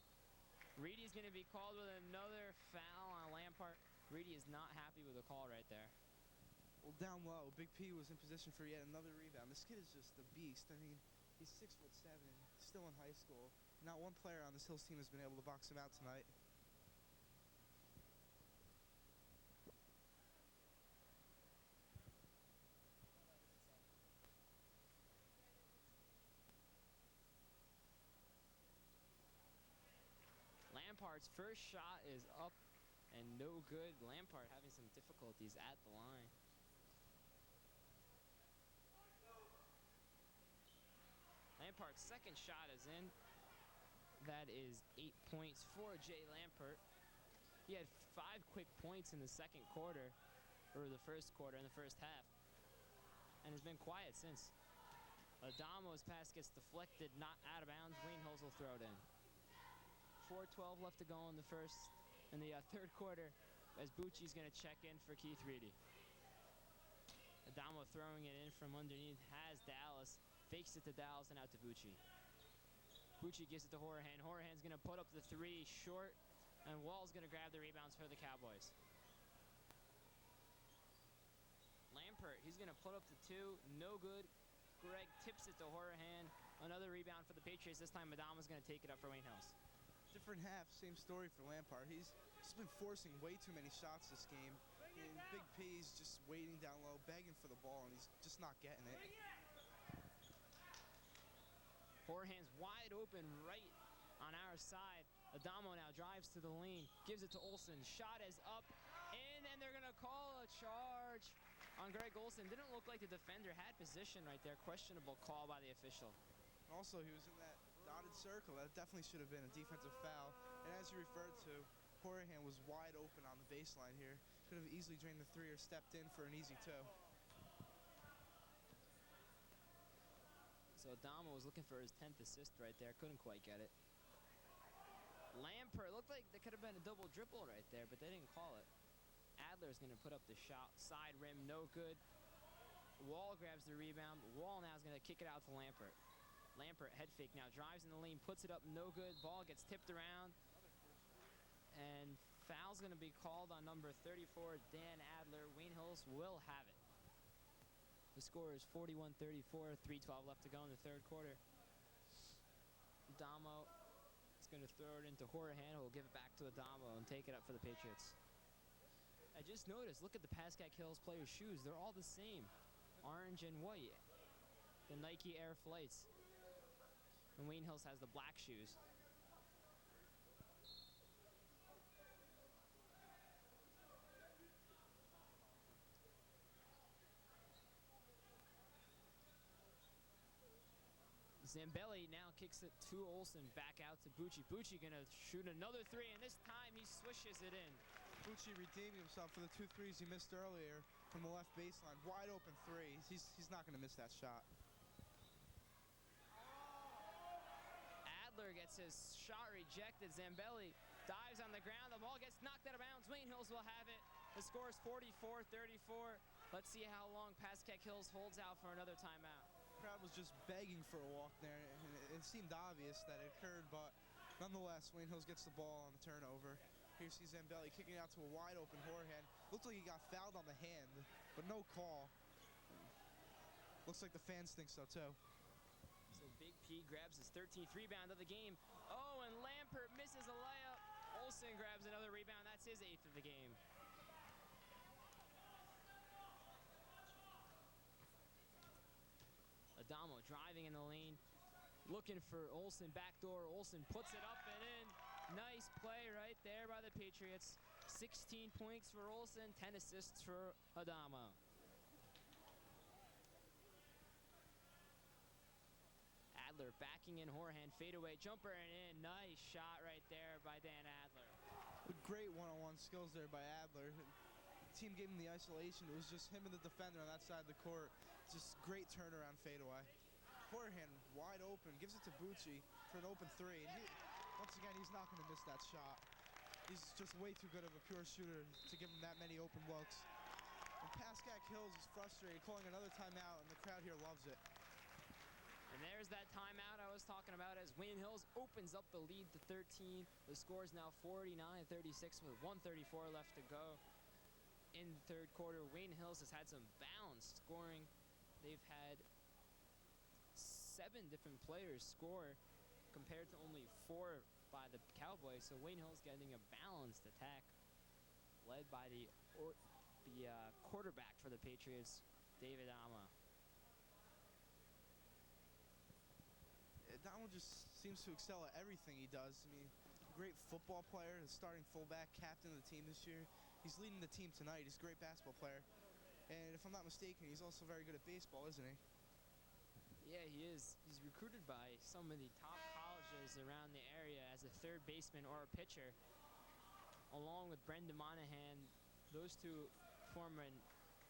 Reedy is going to be called with another foul on Lampart. Reedy is not happy with the call right there. Well, down low, Big P was in position for yet another rebound. This kid is just a beast. I mean, he's 6'7", still in high school. Not one player on this Hills team has been able to box him out tonight. Lampart's first shot is up and no good. Lampart having some difficulties at the line. Lampart's second shot is in. That is 8 points for Jay Lampert. He had 5 quick points in the second quarter, or the first quarter, in the first half, and has been quiet since. Adamo's pass gets deflected, not out of bounds. Wayne Hills will throw it in. 4:12 left to go in the third quarter, as Bucci's going to check in for Keith Reedy. Adamo throwing it in from underneath, has Dallas, fakes it to Dallas and out to Bucci. Bucci gives it to Horahan. Horahan's going to put up the 3 short, and Wall's going to grab the rebounds for the Cowboys. Lampert, he's going to put up the 2, no good. Greg tips it to Horahan. Another rebound for the Patriots. This time Adama's going to take it up for Wayne Hills. Different half, same story for Lampard. He's just been forcing way too many shots this game. And Big P's just waiting down low, begging for the ball, and he's just not getting it. Horahan's wide open right on our side. Adamo now drives to the lane, gives it to Olsen. Shot is up, and they're going to call a charge on Greg Olsen. Didn't look like the defender had position right there. Questionable call by the official. Also, he was in that dotted circle. That definitely should have been a defensive foul. And as you referred to, Horahan was wide open on the baseline here. Could have easily drained the 3 or stepped in for an easy 2. So Adamo was looking for his 10th assist right there. Couldn't quite get it. Lampert, looked like there could have been a double dribble right there, but they didn't call it. Adler's going to put up the shot. Side rim, no good. Wall grabs the rebound. Wall now is going to kick it out to Lampert. Lampert, head fake now, drives in the lane, puts it up, no good. Ball gets tipped around. And foul's going to be called on number 34, Dan Adler. Wayne Hills will have it. The score is 41-34, 3:12 left to go in the third quarter. Adamo is going to throw it into Horahan, who will give it back to Adamo and take it up for the Patriots. I just noticed, look at the Pascack Hills players' shoes. They're all the same, orange and white. The Nike Air Flights. And Wayne Hills has the black shoes. Zambelli now kicks it to Olsen, back out to Bucci. Bucci gonna shoot another 3, and this time he swishes it in. Bucci redeeming himself for the 2 threes he missed earlier from the left baseline. Wide open 3. He's not gonna miss that shot. Adler gets his shot rejected. Zambelli dives on the ground. The ball gets knocked out of bounds. Wayne Hills will have it. The score is 44-34. Let's see how long Pascack Hills holds out for another timeout. The crowd was just begging for a walk there, and it seemed obvious that it occurred, but nonetheless, Wayne Hills gets the ball on the turnover. Here sees Zambelli kicking it out to a wide open Horahan. Looked like he got fouled on the hand, but no call. Looks like the fans think so too. So Big P grabs his 13th rebound of the game. Oh, and Lampert misses a layup. Olsen grabs another rebound. That's his 8th of the game. Adamo driving in the lane, looking for Olsen, backdoor. Olsen puts it up and in. Nice play right there by the Patriots. 16 points for Olsen, 10 assists for Adamo. Adler backing in Horahan, fadeaway jumper and in. Nice shot right there by Dan Adler. Great one-on-one skills there by Adler. The team gave him the isolation. It was just him and the defender on that side of the court. Just great turnaround fadeaway. Horahan wide open, gives it to Bucci for an open 3. And once again, he's not going to miss that shot. He's just way too good of a pure shooter to give him that many open looks. And Pascack Hills is frustrated, calling another timeout, and the crowd here loves it. And there's that timeout I was talking about as Wayne Hills opens up the lead to 13. The score is now 49-36 with 1:34 left to go in the third quarter. Wayne Hills has had some balance scoring. They've had 7 different players score compared to only 4 by the Cowboys. So Wayne Hills getting a balanced attack led by the quarterback for the Patriots, David Ama. Donald just seems to excel at everything he does. I mean, great football player, starting fullback, captain of the team this year. He's leading the team tonight. He's a great basketball player. And if I'm not mistaken, he's also very good at baseball, isn't he? Yeah, he is. He's recruited by some of the top college barrages around the area as a third baseman or a pitcher. Along with Brendan Monahan, those two form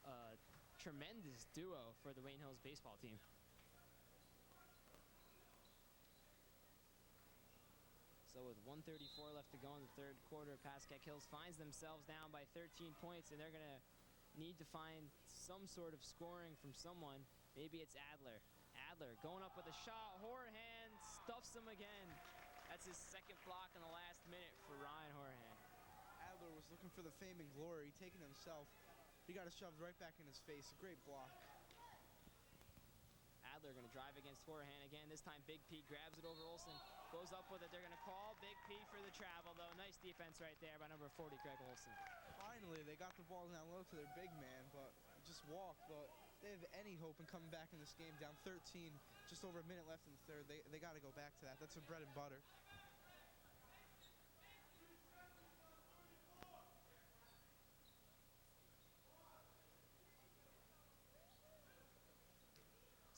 a tremendous duo for the Wayne Hills baseball team. So with 1:34 left to go in the third quarter, Pascack Hills finds themselves down by 13 points, and they're going to need to find some sort of scoring from someone. Maybe it's Adler. Adler going up with a shot. Horahan stuffs him again. That's his second block in the last minute for Ryan Horahan. Adler was looking for the fame and glory, taking himself. He got it shoved right back in his face. A great block. Adler going to drive against Horahan again. This time Big P grabs it over Olsen. Goes up with it. They're going to call Big P for the travel, though. Nice defense right there by number 40, Greg Olsen. Finally, they got the ball down low to their big man, but just walked. But they have any hope in coming back in this game. Down 13, just over a minute left in the third. They got to go back to that. That's their bread and butter.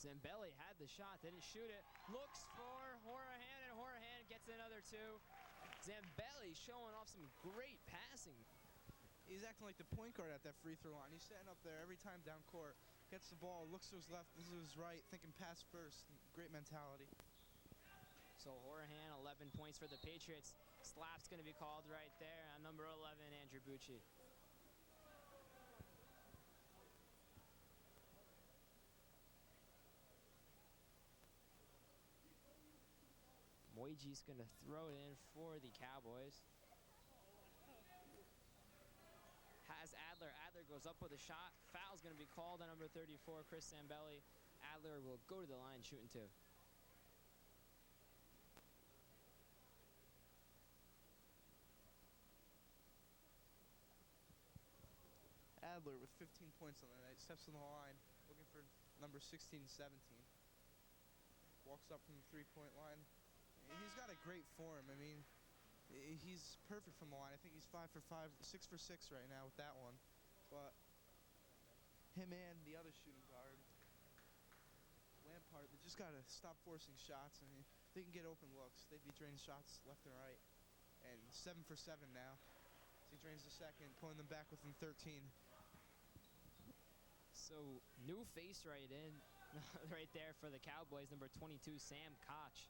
Zambelli had the shot, didn't shoot it. Looks for Horahan, and Horahan gets another two. Zambelli showing off some great passing. He's acting like the point guard at that free throw line. He's standing up there every time down court. Gets the ball, looks to his left, looks to his right, thinking pass first. Great mentality. So Horahan, 11 points for the Patriots. Slap's going to be called right there on number 11, Andrew Bucci. Moiji's going to throw it in for the Cowboys. Has Adler. Adler goes up with a shot. Foul's going to be called on number 34, Chris Zambelli. Adler will go to the line shooting two. Adler with 15 points on the night. Steps on the line, looking for number 16 and 17. Walks up from the three-point line. He's got a great form. I mean, he's perfect from the line. I think he's 5 for 5, 6 for 6 right now with that one. But him and the other shooting guard, Lampard, they just got to stop forcing shots. I mean, if they can get open looks, they'd be draining shots left and right. And 7 for 7 now. So he drains the second, pulling them back within 13. So new face right in, right there for the Cowboys, number 22, Sam Koch.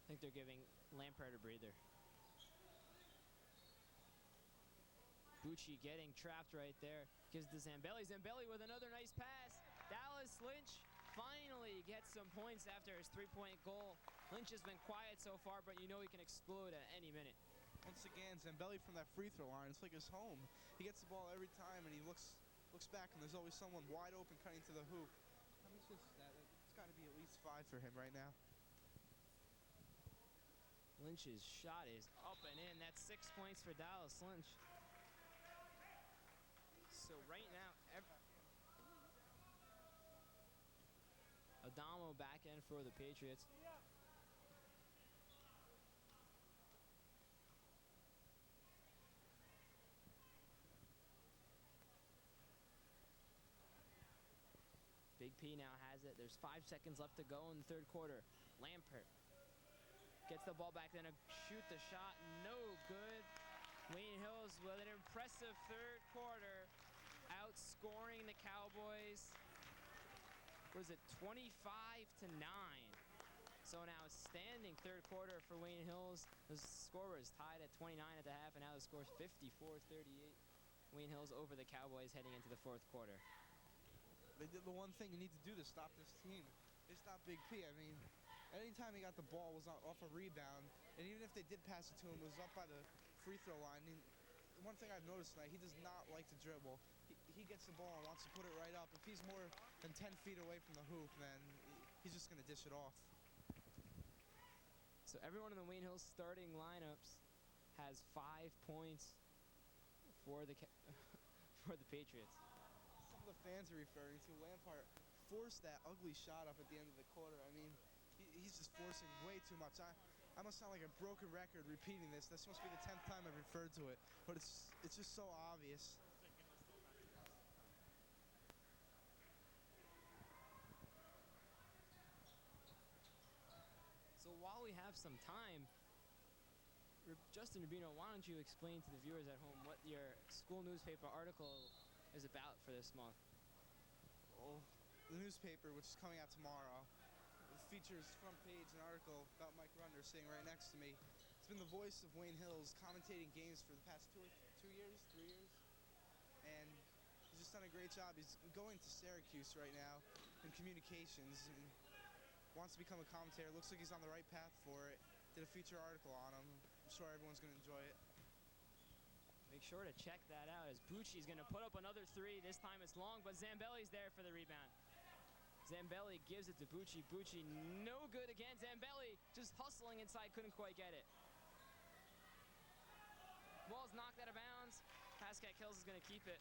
I think they're giving Lampard a breather. Bucci getting trapped right there. Gives to Zambelli. Zambelli with another nice pass. Dallas Lynch finally gets some points after his three-point goal. Lynch has been quiet so far, but you know he can explode at any minute. Once again, Zambelli from that free throw line, it's like his home. He gets the ball every time, and he looks back, and there's always someone wide open cutting to the hoop. How many assists is that? It's got to be at least 5 for him right now. Lynch's shot is up and in. That's 6 points for Dallas Lynch. So right now, Adamo back in for the Patriots. Big P now has it. There's 5 seconds left to go in the third quarter. Lampert gets the ball back, then shoot the shot. No good. Wayne Hills with an impressive third quarter, outscoring the Cowboys. Was it 25-9? So an outstanding third quarter for Wayne Hills. The score was tied at 29 at the half, and now the score is 54-38. Wayne Hills over the Cowboys heading into the fourth quarter. They did the one thing you need to do to stop this team. They stopped Big P. I mean, anytime he got the ball was off a rebound, and even if they did pass it to him, it was up by the free throw line. I mean, one thing I've noticed tonight, he does not like to dribble. He gets the ball and wants to put it right up. If he's more than 10 feet away from the hoop, then he's just going to dish it off. So everyone in the Wayne Hills starting lineups has 5 points for the Patriots. Some of the fans are referring to Lampard forced that ugly shot up at the end of the quarter. I mean, he's just forcing way too much. I must sound like a broken record repeating this. This must be the 10th time I've referred to it, but it's just so obvious. have some time, Justin Rubino, why don't you explain to the viewers at home what your school newspaper article is about for this month? Well, the newspaper, which is coming out tomorrow, features front page an article about Mike Rudner sitting right next to me. It's been the voice of Wayne Hills commentating games for the past 3 years, and he's just done a great job. He's going to Syracuse right now in communications and wants to become a commentator. Looks like he's on the right path for it. Did a feature article on him. I'm sure everyone's going to enjoy it. Make sure to check that out as Bucci's going to put up another three. This time it's long, but Zambelli's there for the rebound. Zambelli gives it to Bucci. Bucci no good again. Zambelli just hustling inside, couldn't quite get it. Ball's knocked out of bounds. Pascack Hills is going to keep it.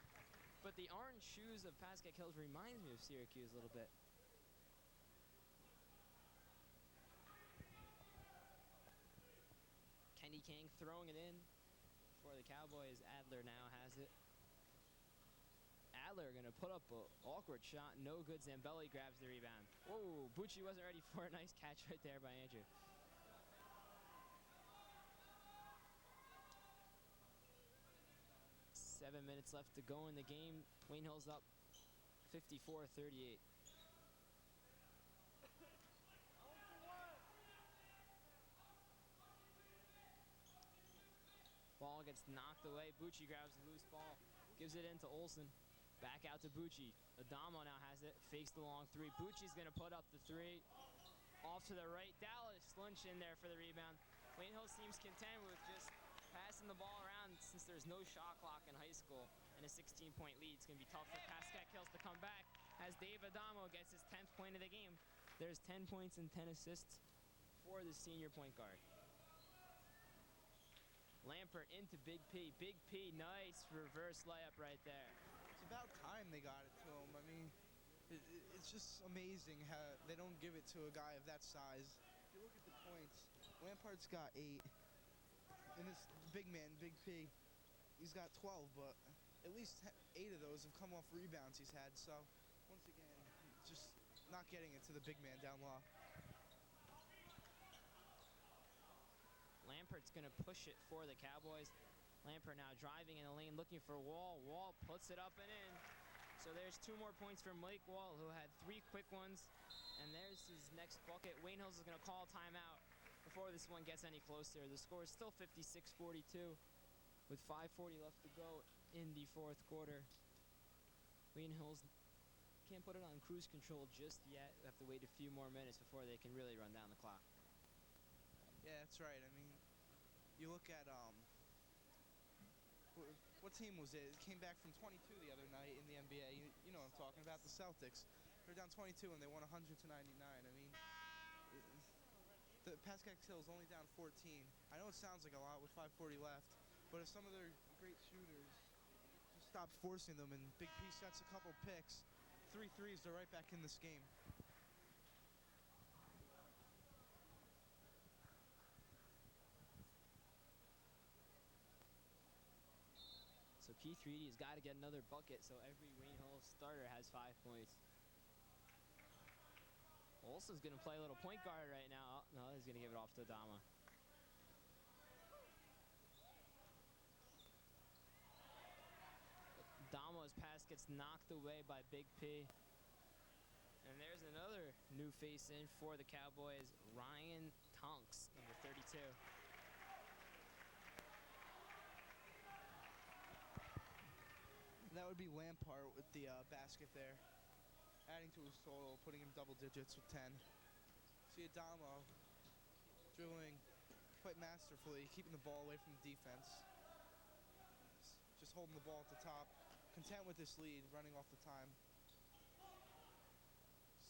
But the orange shoes of Pascack Hills reminds me of Syracuse a little bit. Kenny King throwing it in for the Cowboys. Adler now has it. Adler going to put up an awkward shot. No good. Zambelli grabs the rebound. Whoa, Bucci wasn't ready for a nice catch right there by Andrew. Seven minutes left to go in the game. Wayne Hills up 54-38. Ball gets knocked away. Bucci grabs the loose ball. Gives it into Olsen. Back out to Bucci. Adamo now has it. Fakes the long three. Bucci's going to put up the three. Off to the right. Dallas Lynch in there for the rebound. Wayne Hills seems content with just passing the ball around since there's no shot clock in high school and a 16-point lead. It's going to be tough for Pascack Hills to come back as Dave Adamo gets his 10th point of the game. There's 10 points and 10 assists for the senior point guard. Lampert into Big P. Big P, nice reverse layup right there. It's about time they got it to him. I mean, it's just amazing how they don't give it to a guy of that size. If you look at the points, Lampart's got 8. And this big man, Big P, he's got 12, but at least 8 of those have come off rebounds he's had. So, once again, just not getting it to the big man down low. Lampert's going to push it for the Cowboys. Lampert now driving in the lane, looking for Wall. Wall puts it up and in. So there's 2 more points for Mike Wall, who had 3 quick ones. And there's his next bucket. Wayne Hills is going to call timeout before this one gets any closer. The score is still 56-42 with 5:40 left to go in the 4th quarter. Wayne Hills can't put it on cruise control just yet. We have to wait a few more minutes before they can really run down the clock. Yeah, that's right. I mean, you look at what team was it? It came back from 22 the other night in the NBA. You know what I'm talking about, the Celtics. They're down 22 and they won 100-99. I mean, the Pascack Hills only down 14. I know it sounds like a lot with 5:40 left, but if some of their great shooters just stop forcing them and Big P sets a couple picks, 3 threes, they're right back in this game. So Keith Reedy has got to get another bucket, so every Wayne Hills starter has 5 points. Olsen's going to play a little point guard right now. Oh, no, he's going to give it off to Adama. Adamo's pass gets knocked away by Big P. And there's another new face in for the Cowboys, Ryan Tonks, number 32. That would be Lampart with the basket there, adding to his total, putting him double digits with 10. See Adamo dribbling quite masterfully, keeping the ball away from the defense. Just holding the ball at the top, content with this lead, running off the time.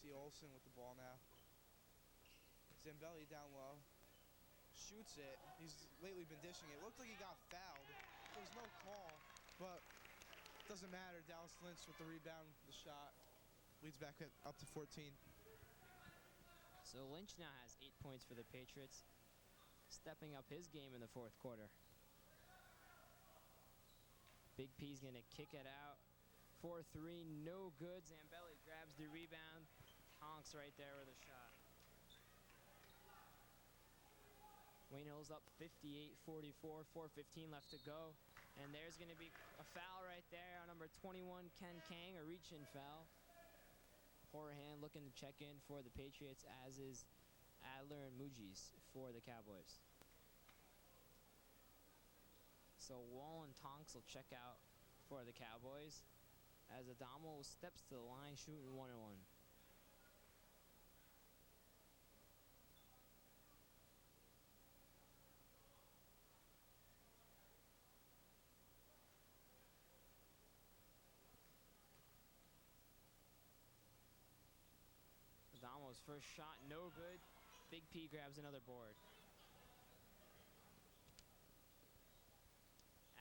See Olsen with the ball now. Zambelli down low, shoots it. He's lately been dishing it. Looked like he got fouled. There was no call, but doesn't matter. Dallas Lynch with the rebound, the shot, leads back up to 14. So Lynch now has 8 points for the Patriots, stepping up his game in the 4th quarter. Big P's going to kick it out. 4-3, no good. Zambelli grabs the rebound. Tonks right there with a shot. Wayne Hills up 58-44, 4:15 left to go. And there's going to be a foul right there on number 21, Ken Kang, a reach-in foul. Horahan looking to check in for the Patriots, as is Adler and Mujis for the Cowboys. So Wall and Tonks will check out for the Cowboys, as Adamo steps to the line shooting 1-1. Adamo's first shot, no good. Big P grabs another board.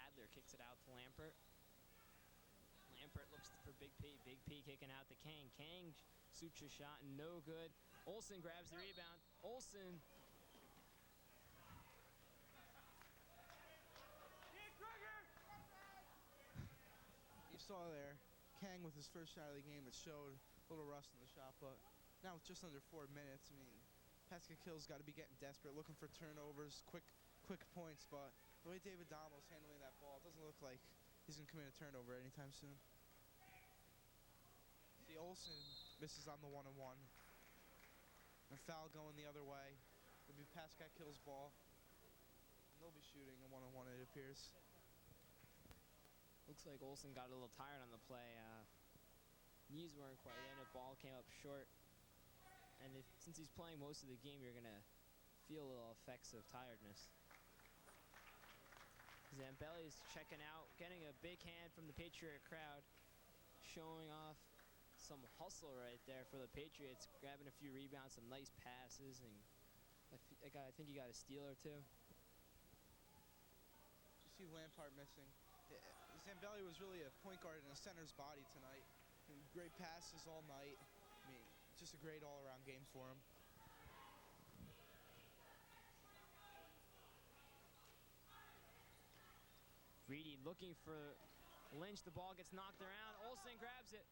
Adler kicks it out to Lampert. Lampert looks for Big P. Big P kicking out to Kang. Kang shoots a shot, no good. Olsen grabs the rebound. Olsen. You saw there, Kang with his first shot of the game, it showed a little rust in the shot, but now with just under 4 minutes, I mean, Pascack Hill's got to be getting desperate, looking for turnovers, quick points, but the way David Damo's handling that ball, it doesn't look like he's going to commit a turnover anytime soon. See, Olsen misses on the 1-1. A foul going the other way. It'll be Pascack Hill's ball. And they'll be shooting a 1-1, it appears. Looks like Olsen got a little tired on the play. Knees weren't quite in. The ball came up short. And since he's playing most of the game, you're going to feel a little effects of tiredness. Zambelli's checking out, getting a big hand from the Patriot crowd, showing off some hustle right there for the Patriots, grabbing a few rebounds, some nice passes, and I think he got a steal or two. You see Lampard missing. Zambelli was really a point guard in a center's body tonight. And great passes all night. I mean, just a great all-around game for him. Reedy looking for Lynch. The ball gets knocked around. Olsen grabs it,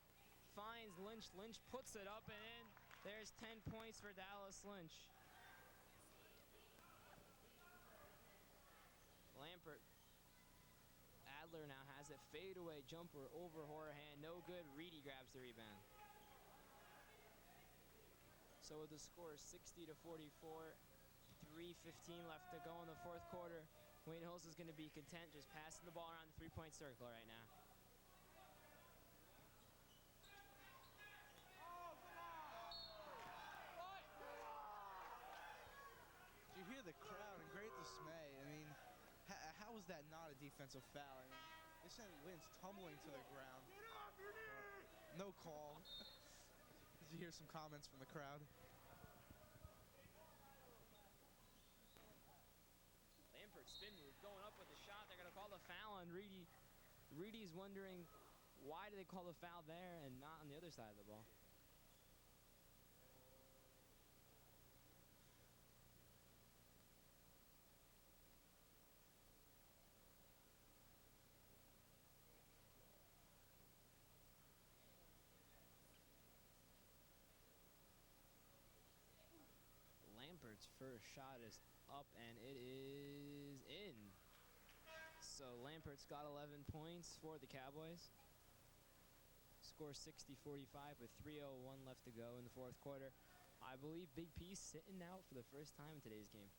finds Lynch. Lynch puts it up and in. There's 10 points for Dallas Lynch. Lampert. Adler now has it. Fadeaway jumper over Horahan. No good. Reedy grabs the rebound. So with the score 60-44, 3:15 left to go in the fourth quarter, Wayne Hills is going to be content just passing the ball around the three-point circle right now. Did you hear the crowd in great dismay? I mean, how is that not a defensive foul? I mean, they sent Lynch tumbling to the ground. No call. Did you hear some comments from the crowd? Lampert spin move, going up with the shot. They're going to call the foul on Reedy. Reedy's wondering why do they call the foul there and not on the other side of the ball. Lampert's first shot is up and it is in. So Lampert's got 11 points for the Cowboys. Score 60-45 with 3:01 left to go in the fourth quarter. I believe Big P's sitting out for the first time in today's game.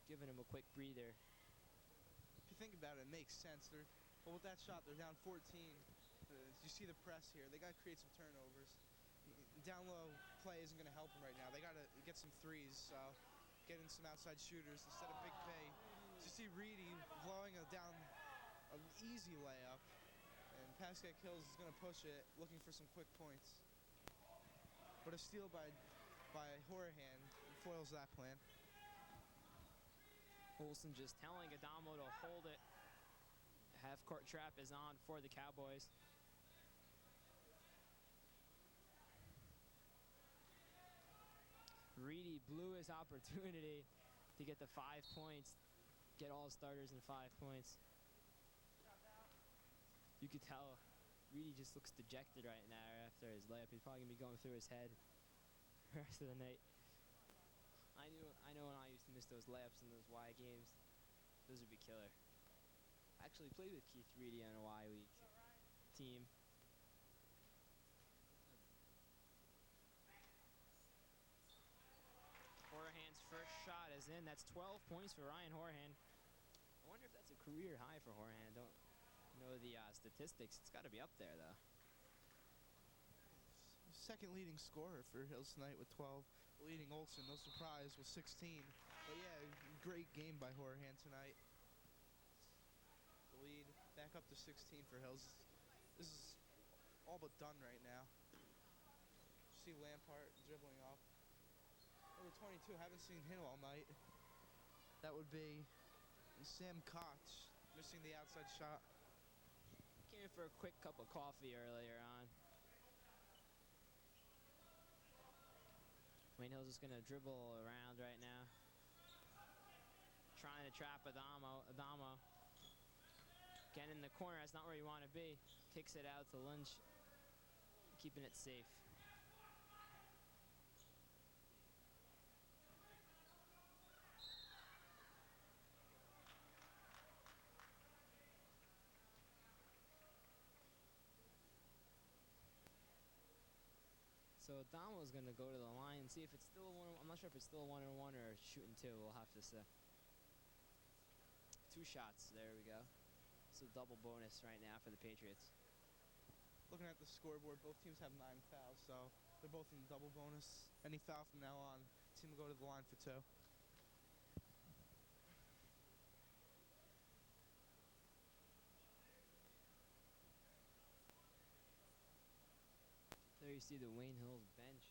Giving him a quick breather. If you think about it, it makes sense. But with that shot, they're down 14. You see the press here. They got to create some turnovers. Down low play isn't going to help them right now. They got to get some threes, so getting some outside shooters instead of Big Pay. You see Reedy blowing down an easy layup, and Pascack Hills is going to push it, looking for some quick points. But a steal by Horahan foils that plan. Olsen just telling Adamo to hold it. Half-court trap is on for the Cowboys. Reedy blew his opportunity to get the 5 points, get all starters in 5 points. You could tell Reedy just looks dejected right now after his layup. He's probably going to be going through his head the rest of the night. I know when I used to miss those layups in those Y games, those would be killer. I actually played with Keith Reedy on a Y League team. Horahan's first shot is in. That's 12 points for Ryan Horahan. I wonder if that's a career high for Horahan. Don't know the statistics. It's got to be up there, though. Second leading scorer for Hills tonight with 12. Leading Olsen, no surprise, with 16. But yeah, great game by Horahan tonight. The lead back up to 16 for Hills. This is all but done right now. See Lampart dribbling up. Number 22, haven't seen him all night. That would be Sam Koch, missing the outside shot. Came in for a quick cup of coffee earlier on. Wayne Hills is going to dribble around right now. Trying to trap Adamo. Getting in the corner, that's not where you want to be. Kicks it out to Lynch. Keeping it safe. So Adamo's going to go to the line and see if it's still a one. I'm not sure if it's still a 1-on-1 or shooting 2. We'll have to see. 2 shots. There we go. So double bonus right now for the Patriots. Looking at the scoreboard, both teams have 9 fouls, so they're both in double bonus. Any foul from now on, team will go to the line for 2. There you see the Wayne Hills bench.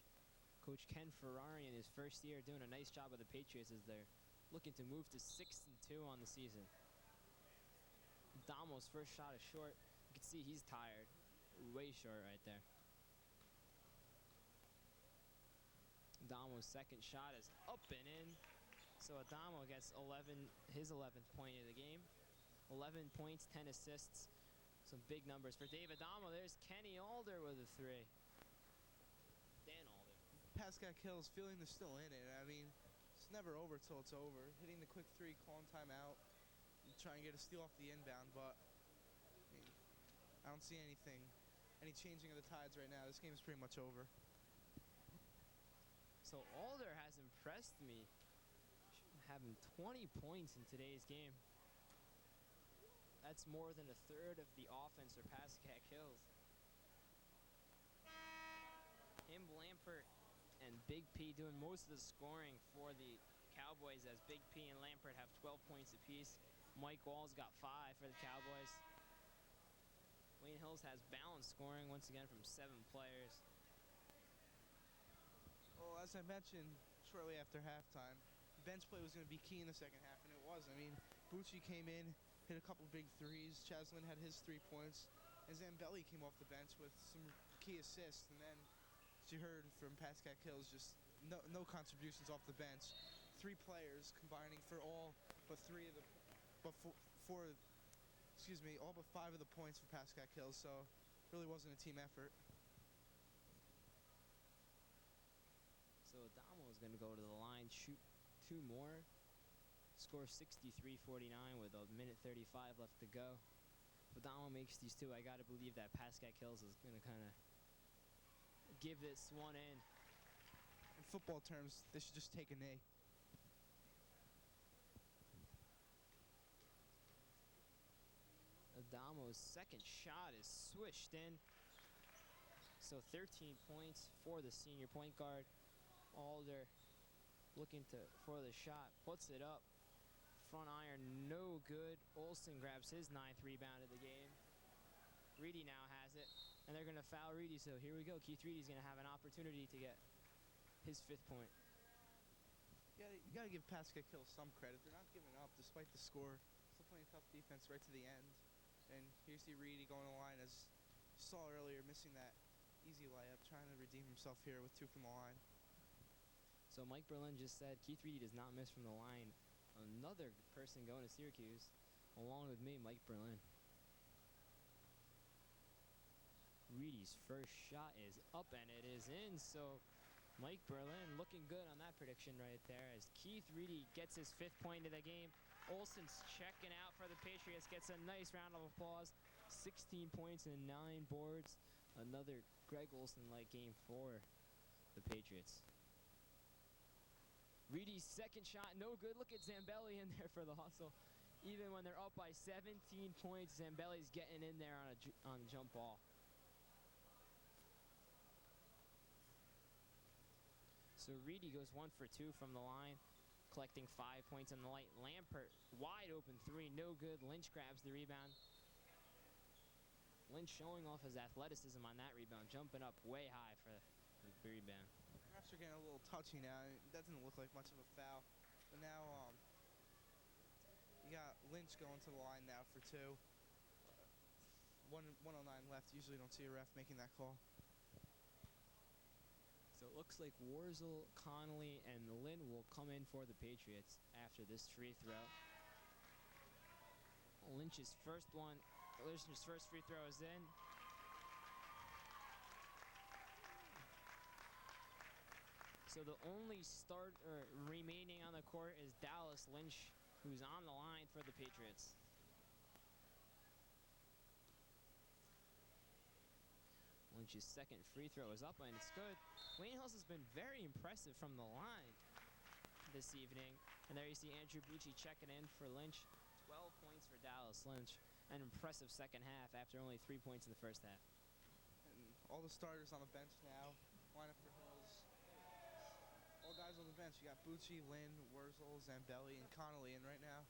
Coach Ken Ferrari in his first year doing a nice job with the Patriots as they're looking to move to 6-2 on the season. Damo's first shot is short. You can see he's tired. Way short right there. Damo's second shot is up and in. So Adamo gets his 11th point of the game. 11 points, 10 assists. Some big numbers for Dave Adamo. There's Kenny Alder with a 3. Dan Alder. Pascack Hills feeling they're still in it. I mean, it's never over till it's over. Hitting the quick 3, calling timeout, and trying to get a steal off the inbound, but I mean, I don't see any changing of the tides right now. This game is pretty much over. So Alder has impressed me, having 20 points in today's game. That's more than a third of the offense for Pascack Hills. Him, Lampert, and Big P doing most of the scoring for the Cowboys as Big P and Lampert have 12 points apiece. Mike Wall's got 5 for the Cowboys. Wayne Hills has balanced scoring once again from 7 players. Well, as I mentioned shortly after halftime, bench play was going to be key in the second half, and it was. I mean, Bucci came in, hit a couple big threes. Chaslin had his 3 points, and Zambelli came off the bench with some key assists. And then, as you heard from Pascack Hills, just no contributions off the bench. 3 players combining for all but 5 of the points for Pascack Hills. So, really wasn't a team effort. So Adamo is going to go to the line, shoot 2 more, score 63-49 with a minute 35 left to go. If Adamo makes these 2, I got to believe that Pascack Hills is going to kind of give this one in. In football terms, they should just take a knee. Adamo's second shot is swished in. So 13 points for the senior point guard. Alder looking for the shot, puts it up. Front iron, no good. Olsen grabs his 9th rebound of the game. Reedy now has it, and they're going to foul Reedy. So here we go. Keith Reedy's going to have an opportunity to get his 5th point. You got to give Pascack Hills some credit. They're not giving up despite the score. Still playing tough defense right to the end. And here you see Reedy going to the line, as you saw earlier, missing that easy layup, trying to redeem himself here with 2 from the line. So Mike Berlin just said Keith Reedy does not miss from the line. Another person going to Syracuse, along with me, Mike Berlin. Reedy's first shot is up and it is in. So Mike Berlin looking good on that prediction right there as Keith Reedy gets his 5th point of the game. Olsen's checking out for the Patriots, gets a nice round of applause. 16 points and 9 boards. Another Greg Olsen-like game for the Patriots. Reedy's 2nd shot, no good. Look at Zambelli in there for the hustle. Even when they're up by 17 points, Zambelli's getting in there on a jump ball. So Reedy goes 1 for 2 from the line, collecting 5 points on the light. Lampert, wide open 3, no good. Lynch grabs the rebound. Lynch showing off his athleticism on that rebound, jumping up way high for the rebound. Refs are getting a little touchy now. That didn't look like much of a foul. But now you got Lynch going to the line now for 2. 1:09 left. Usually don't see a ref making that call. So it looks like Warzel, Connolly, and Lynn will come in for the Patriots after this free throw. Lynch's first free throw is in. So the only starter remaining on the court is Dallas Lynch, who's on the line for the Patriots. Lynch's 2nd free throw is up, and it's good. Wayne Hills has been very impressive from the line this evening. And there you see Andrew Bucci checking in for Lynch. 12 points for Dallas Lynch. An impressive 2nd half after only 3 points in the 1st half. And all the starters on the bench now. Lineup for Hills. All guys on the bench. You got Bucci, Lynn, Wurzel, Zambelli, and Connolly in right now.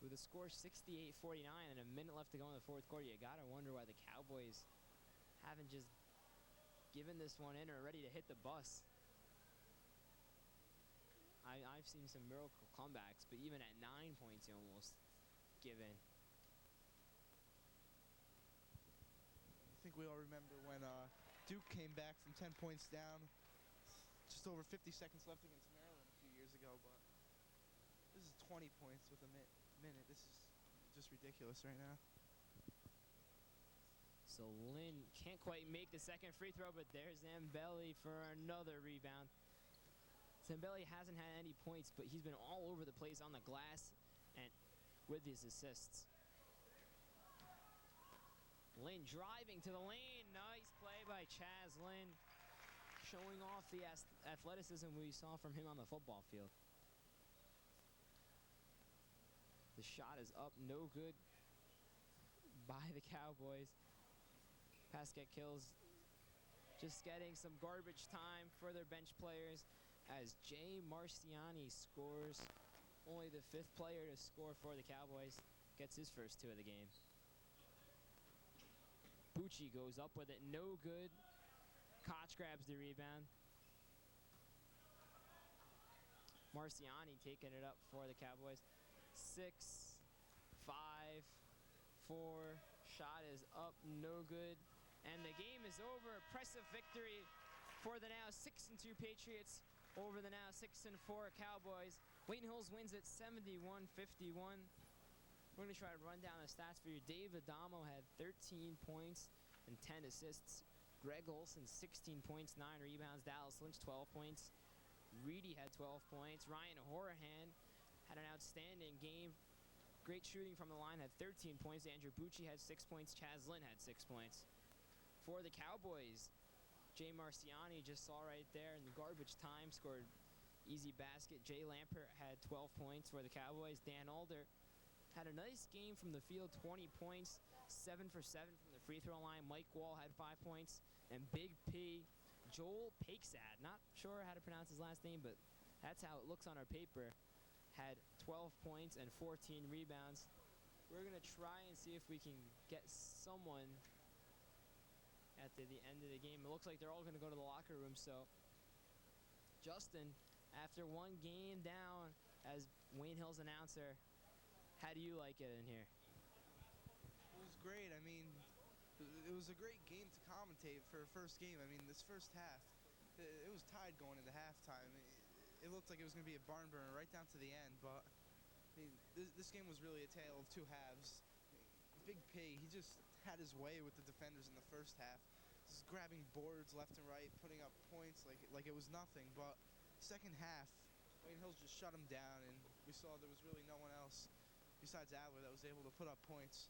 With a score 68-49 and a minute left to go in the 4th quarter, you gotta wonder why the Cowboys haven't just given this one in or ready to hit the bus. I've seen some miracle comebacks, but even at 9 points, you almost give in. I think we all remember when Duke came back from 10 points down, just over 50 seconds left against Maryland a few years ago, but this is 20 points with a minute. This is just ridiculous right now. So Lynn can't quite make the 2nd free throw, but there's Zambelli for another rebound. Zambelli hasn't had any points, but he's been all over the place on the glass and with his assists. Lynn driving to the lane. Nice play by Chaz Lynn, showing off the athleticism we saw from him on the football field. The shot is up, no good by the Cowboys. Pascack Hills just getting some garbage time for their bench players as Jay Marciani scores. Only the 5th player to score for the Cowboys gets his first 2 of the game. Bucci goes up with it, no good. Koch grabs the rebound. Marciani taking it up for the Cowboys. 6, 5, 4. Shot is up, no good. And the game is over. Impressive victory for the now 6-2 Patriots over the now 6-4 Cowboys. Wayne Hills wins it 71-51. We're going to try to run down the stats for you. Dave Adamo had 13 points and 10 assists. Greg Olsen, 16 points, 9 rebounds. Dallas Lynch, 12 points. Reedy had 12 points. Ryan Horahan had an outstanding game. Great shooting from the line, had 13 points. Andrew Bucci had 6 points. Chaz Lynn had 6 points. For the Cowboys, Jay Marciani just saw right there in the garbage time, scored easy basket. Jay Lampert had 12 points for the Cowboys. Dan Alder had a nice game from the field, 20 points, 7 for 7 from the free throw line. Mike Wall had 5 points. And Big P, Joel Pakesad, not sure how to pronounce his last name, but that's how it looks on our paper, had 12 points and 14 rebounds. We're going to try and see if we can get someone at the end of the game. It looks like they're all going to go to the locker room. So, Justin, after one game down as Wayne Hills announcer, how do you like it in here? It was great. I mean, it was a great game to commentate for a first game. I mean, this first half, it was tied going into halftime. It looked like it was going to be a barn burner right down to the end, but I mean, this game was really a tale of 2 halves. Big P, he just had his way with the defenders in the first half. just grabbing boards left and right, putting up points like it was nothing. But second half, Wayne Hills just shut them down, and we saw there was really no one else besides Adler that was able to put up points.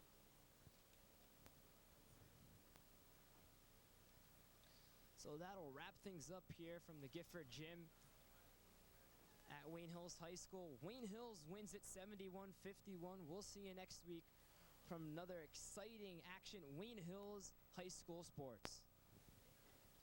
So that'll wrap things up here from the Gifford Gym at Wayne Hills High School. Wayne Hills wins it 71-51. We'll see you next week from another exciting action, Wayne Hills High School Sports.